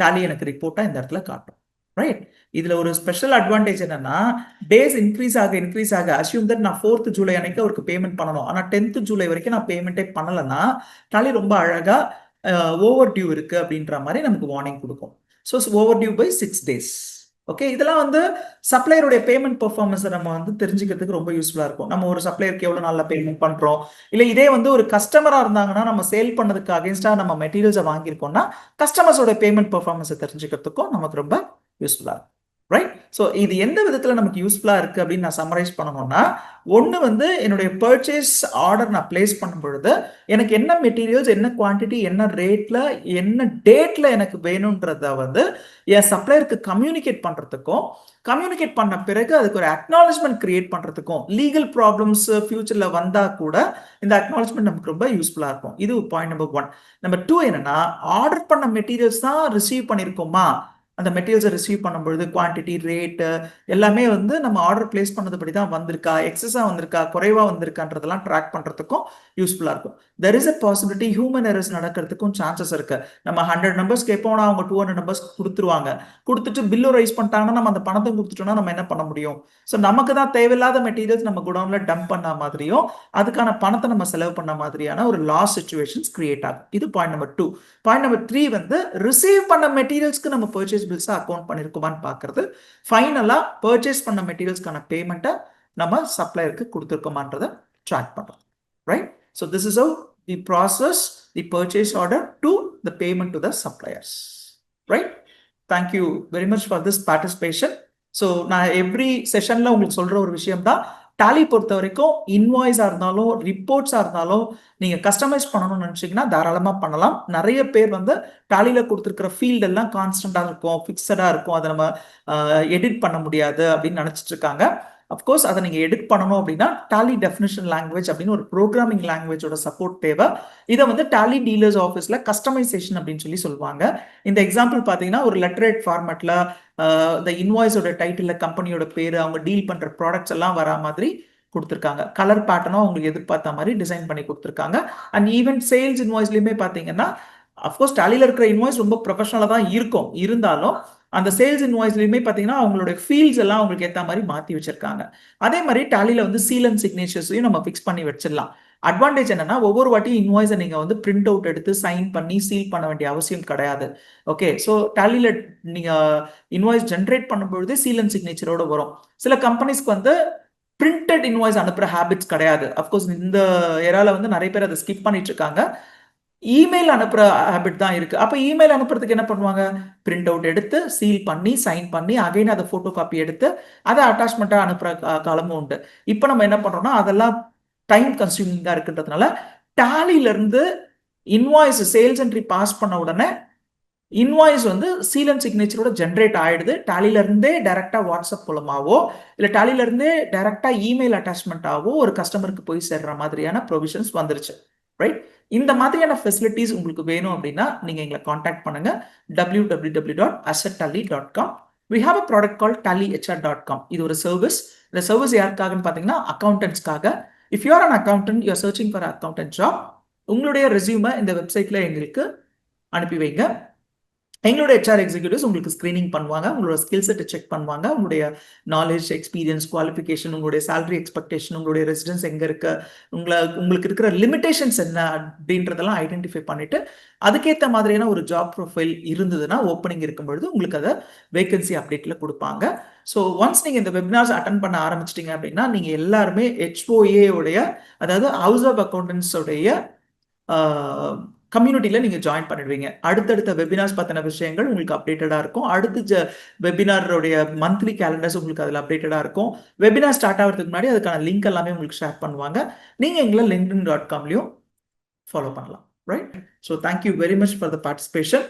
டாலி எனக்கு ரிப்போர்ட்டா இந்த இடத்துல காட்டும். ரைட்? இதுல ஒரு ஸ்பெஷல் அட்வான்டேஜ் என்னன்னா, டேஸ் இன்க்ரீஸ் ஆக அஸ்யூம் தட் நான் 4th ஜூலை அன்னைக்கு அவருக்கு பேமெண்ட் பண்ணணும். ஆனா 10th ஜூலை வரைக்கும் நான் பேமெண்ட்டே பண்ணலன்னா, டாலி ரொம்ப அழகா ஓவர் டியூ இருக்கு அப்படின்ற மாதிரி நமக்கு வார்னிங் கொடுக்கும். So overdue by 6 days. Okay, இதெல்லாம் வந்து சப்ளையருடைய பேமெண்ட் பெர்ஃபார்மன்ஸை நம்ம வந்து தெரிஞ்சுக்கிறதுக்கு ரொம்ப யூஸ்ஃபுல்லா இருக்கும். நம்ம ஒரு சப்ளையருக்கு எவ்வளவு நாள்ல பேமெண்ட் பண்றோம், இல்ல இதே வந்து ஒரு கஸ்டமரா இருந்தாங்கன்னா நம்ம சேல் பண்ணதுக்கு அகேன்ஸ்டா நம்ம மெட்டீரியல்ஸை வாங்கியிருக்கோம்னா கஸ்டமர்ஸோட பேமெண்ட் பெர்ஃபார்மன்ஸை தெரிஞ்சுக்கிறதுக்கும் நமக்கு ரொம்ப யூஸ்ஃபுல்லா இருக்கும். ரைட்? ஸோ இது எந்த விதத்துல நமக்கு யூஸ்ஃபுல்லா இருக்கு அப்படின்னு நான் சம்மரைஸ் பண்ணணும்னா, ஒன்று வந்து என்னுடைய பர்ச்சேஸ் ஆர்டர் நான் பிளேஸ் பண்ணும் பொழுது எனக்கு என்ன மெட்டீரியல்ஸ், என்ன குவான்டிட்டி, என்ன ரேட்ல, என்ன டேட்ல எனக்கு வேணும்ன்றத வந்து என் சப்ளையருக்கு கம்யூனிகேட் பண்றதுக்கும், கம்யூனிகேட் பண்ண பிறகு அதுக்கு ஒரு அக்னாலஜ்மெண்ட் கிரியேட் பண்றதுக்கும், லீகல் ப்ராப்ளம்ஸ் ஃபியூச்சர்ல வந்தா கூட இந்த அக்னாலஜ்மெண்ட் நமக்கு ரொம்ப யூஸ்ஃபுல்லா இருக்கும். இது பாயிண்ட் நம்பர் 1. நம்பர் 2 என்னன்னா, ஆர்டர் பண்ண மெட்டீரியல்ஸ் தான் ரிசீவ் பண்ணிருக்கோமா, அந்த மெட்டீரியல்ஸை ரிசீவ் பண்ணும்பொழுது குவான்டிட்டி, ரேட்டு எல்லாமே வந்து நம்ம ஆர்டர் பிளேஸ் பண்ணதுபடி தான் வந்திருக்கா, எக்ஸஸா வந்திருக்கா, குறைவா வந்திருக்கான்றதெல்லாம் ட்ராக் பண்றதுக்கும் யூஸ்ஃபுல்லா இருக்கும். There is a possibility human errors நடக்கிறதுக்கும் சான்சஸ் இருக்கு. நம்ம 100 நம்பர்ஸ் கேட்போம், அவங்க 200 நம்பர்ஸ் கொடுத்துருவாங்க. கொடுத்துட்டு பில்லு ரைஸ் பண்ணிட்டாங்கன்னா நம்ம அந்த பணத்தை கொடுத்துட்டோம்னா நம்ம என்ன பண்ண முடியும்? ஸோ நமக்கு தான் தேவையில்லாத மெட்டீரியல்ஸ் நம்ம குடவுன்ல டம்ப் பண்ண மாதிரியும் அதுக்கான பணத்தை நம்ம செலவு பண்ண மாதிரியான ஒரு லாஸ் சுச்சுவேஷன்ஸ் கிரியேட் ஆகும். இது பாயிண்ட் நம்பர் 2. பாயிண்ட் நம்பர் 3 வந்து ரிசீவ் பண்ண மெட்டீரியல்ஸ்க்கு நம்ம பர்ச்சேஸ் பில்ஸ் அக்கௌண்ட் பண்ணிருக்கோமான்னு பார்க்கறது. ஃபைனலா பர்ச்சேஸ் பண்ண மெட்டீரியல்ஸ்க்கான பேமெண்ட்டை நம்ம சப்ளையருக்கு கொடுத்துருக்கோமான்றதை ட்ராக் பண்றோம். Right? So this is how the process the purchase order to the payment to the suppliers. Right? Thank you very much for this participation. So நான் எவ்ரி செஷன்ல உங்களுக்கு சொல்ற ஒரு விஷயம் தான், டாலி பொறுத்த வரைக்கும் இன்வாய்ஸா இருந்தாலும் ரிப்போர்ட்ஸா இருந்தாலும் நீங்க கஸ்டமைஸ் பண்ணணும்னு நினைச்சீங்கன்னா தாராளமா பண்ணலாம். நிறைய பேர் வந்து டாலியில கொடுத்துருக்கிற ஃபீல்ட் எல்லாம் கான்ஸ்டன்டா இருக்கும், ஃபிக்ஸடா இருக்கும், அதை நம்ம எடிட் பண்ண முடியாது அப்படின்னு நினைச்சிட்டு இருக்காங்க. அப்கோர்ஸ் அதை நீங்க எடிட் பண்ணணும் அப்படின்னா டாலி டெஃபினிஷன் லாங்குவேஜ் அப்படின்னு ஒரு ப்ரோக்ராமிங் லாங்குவேஜோட சப்போர்ட் தேவை. இதை வந்து டாலி டீலர்ஸ் ஆஃபீஸ்ல கஸ்டமைசேஷன் அப்படின்னு சொல்லி சொல்லுவாங்க. இந்த எக்ஸாம்பிள் பார்த்தீங்கன்னா ஒரு லெட்டரேட் ஃபார்மேட்ல இந்த இன்வாய்ஸோட டைட்டில், கம்பெனியோட பேரு, அவங்க டீல் பண்ற ப்ராடக்ட்ஸ் எல்லாம் வரா மாதிரி கொடுத்துருக்காங்க. கலர் பேட்டர்னும் அவங்களுக்கு எதிர்பார்த்த மாதிரி டிசைன் பண்ணி கொடுத்துருக்காங்க. அண்ட் ஈவன் சேல்ஸ் இன்வாய்ஸ்லயுமே பார்த்தீங்கன்னா அஃப்கோர்ஸ் டாலியில் இருக்கிற இன்வாய்ஸ் ரொம்ப ப்ரொஃபஷனலாக தான் இருக்கும், இருந்தாலும் அந்த சேல்ஸ் இன்வாய்ஸ்லயுமே பார்த்தீங்கன்னா அவங்களுடைய ஃபீல்ட்ஸ் எல்லாம் அவங்களுக்கு ஏற்ற மாதிரி மாற்றி வச்சிருக்காங்க. அதே மாதிரி டாலியில் வந்து சீல் அண்ட் சிக்னேச்சர்ஸையும் நம்ம ஃபிக்ஸ் பண்ணி வச்சிடலாம். அட்வான்டேஜ் என்னன்னா ஒவ்வொரு வாட்டியும் இன்வாய்ஸை நீங்க வந்து பிரிண்ட் அவுட் எடுத்து சைன் பண்ணி சீல் பண்ண வேண்டிய அவசியம் கிடையாது. ஓகே, ஸோ டாலியில் நீங்க இன்வாய்ஸ் ஜென்ரேட் பண்ணும்பொழுது சீல் அண்ட் சிக்னேச்சரோட வரும். சில கம்பெனிஸ்க்கு வந்து பிரிண்டட் இன்வாய்ஸ் அனுப்புற ஹேபிட்ஸ் கிடையாது. அஃப்கோர்ஸ் இந்த ஏரால வந்து நிறைய பேர் அதை ஸ்கிப் பண்ணிட்டு இருக்காங்க. இமெயில் அனுப்புற ஹேபிட் தான் இருக்கு. அப்ப இமெயில் அனுப்புறதுக்கு என்ன பண்ணுவாங்க, பிரிண்ட் அவுட் எடுத்து சீல் பண்ணி சைன் பண்ணி அகைன் அதை போட்டோ காப்பி எடுத்து அதை அட்டாச்மெண்ட்டா அனுப்புற காலமும் உண்டு. இப்போ நம்ம என்ன பண்றோம்னா அதெல்லாம் டைம் கன்சியூமிங்கா இருக்குன்றதுனால டாலில இருந்து இன்வாய்ஸ் சேல்ஸ் என்ட்ரி பாஸ் பண்ண உடனே இன்வாய்ஸ் வந்து சீல் அண்ட் சிக்னேச்சரோட ஜென்ரேட் ஆயிடுது. டாலில இருந்தே டைரக்டா வாட்ஸ்அப் மூலமாவோ இல்ல டாலில இருந்தே டைரக்டா இமெயில் அட்டாச்மெண்ட்டாவோ ஒரு கஸ்டமருக்கு போய் சேர்ற மாதிரியான ப்ரொவிஷன்ஸ் வந்துருச்சு. ரைட்? இந்த மாதிரியான ஃபெசிலிட்டிஸ் உங்களுக்கு வேணும் அப்படின்னா நீங்க எங்களை காண்டாக்ட் பண்ணுங்க. www.assettally.com. we have a product called tallyhr.com. இது ஒரு சர்வீஸ். இந்த சர்வீஸ் யாருக்காகன்னு பாத்தீங்கன்னா அக்கௌண்டன்ட்ஸ்க்காக. If you are an accountant, you are searching for an accountant job, உங்களுடைய ரெஸ்யூமை இந்த வெப்சைட்ல எங்களுக்கு அனுப்பி வைங்க. எங்களுடைய HR எக்ஸிக்யூட்டிவ்ஸ் உங்களுக்கு ஸ்கிரீனிங் பண்ணுவாங்க, உங்களோட ஸ்கில் செட்டை செக் பண்ணுவாங்க, உங்களுடைய நாலேஜ், எக்ஸ்பீரியன்ஸ், குவாலிஃபிகேஷன், உங்களுடைய சேலரி எக்ஸ்பெக்டேஷன், உங்களுடைய ரெசிடென்ஸ் எங்க இருக்கு, உங்களுக்கு இருக்கிற லிமிடேஷன்ஸ் என்ன அப்படின்றதெல்லாம் ஐடென்டிஃபை பண்ணிட்டு அதுக்கேற்ற மாதிரியான ஒரு ஜாப் ப்ரொஃபைல் இருந்ததுன்னா ஓப்பனிங் இருக்கும்பொழுது உங்களுக்கு அதை வேகன்சி அப்டேட்ல கொடுப்பாங்க. ஸோ ஒன்ஸ் நீங்க இந்த வெபினார்ஸ் அட்டன் பண்ண ஆரம்பிச்சிட்டீங்க அப்படின்னா நீங்க எல்லாருமே HOA உடைய, அதாவது ஹவுஸ் ஆஃப் அக்கௌண்டன்ஸ் உடைய கம்யூனிட்டியில நீங்க ஜாயின் பண்ணிடுவீங்க. அடுத்தடுத்த வெபினார்ஸ் பத்தின விஷயங்கள் உங்களுக்கு அப்டேட்டடா இருக்கும். அடுத்த வெபினாரோடைய மந்த்லி கேலண்டர்ஸ் உங்களுக்கு அதில் அப்டேட்டடா இருக்கும். வெபினார் ஸ்டார்ட் ஆகிறதுக்கு முன்னாடி அதுக்கான லிங்க் எல்லாமே உங்களுக்கு ஷேர் பண்ணுவாங்க. நீங்க எங்களை linkedin.com ஃபாலோ பண்ணலாம். Right? So thank you very much for the participation.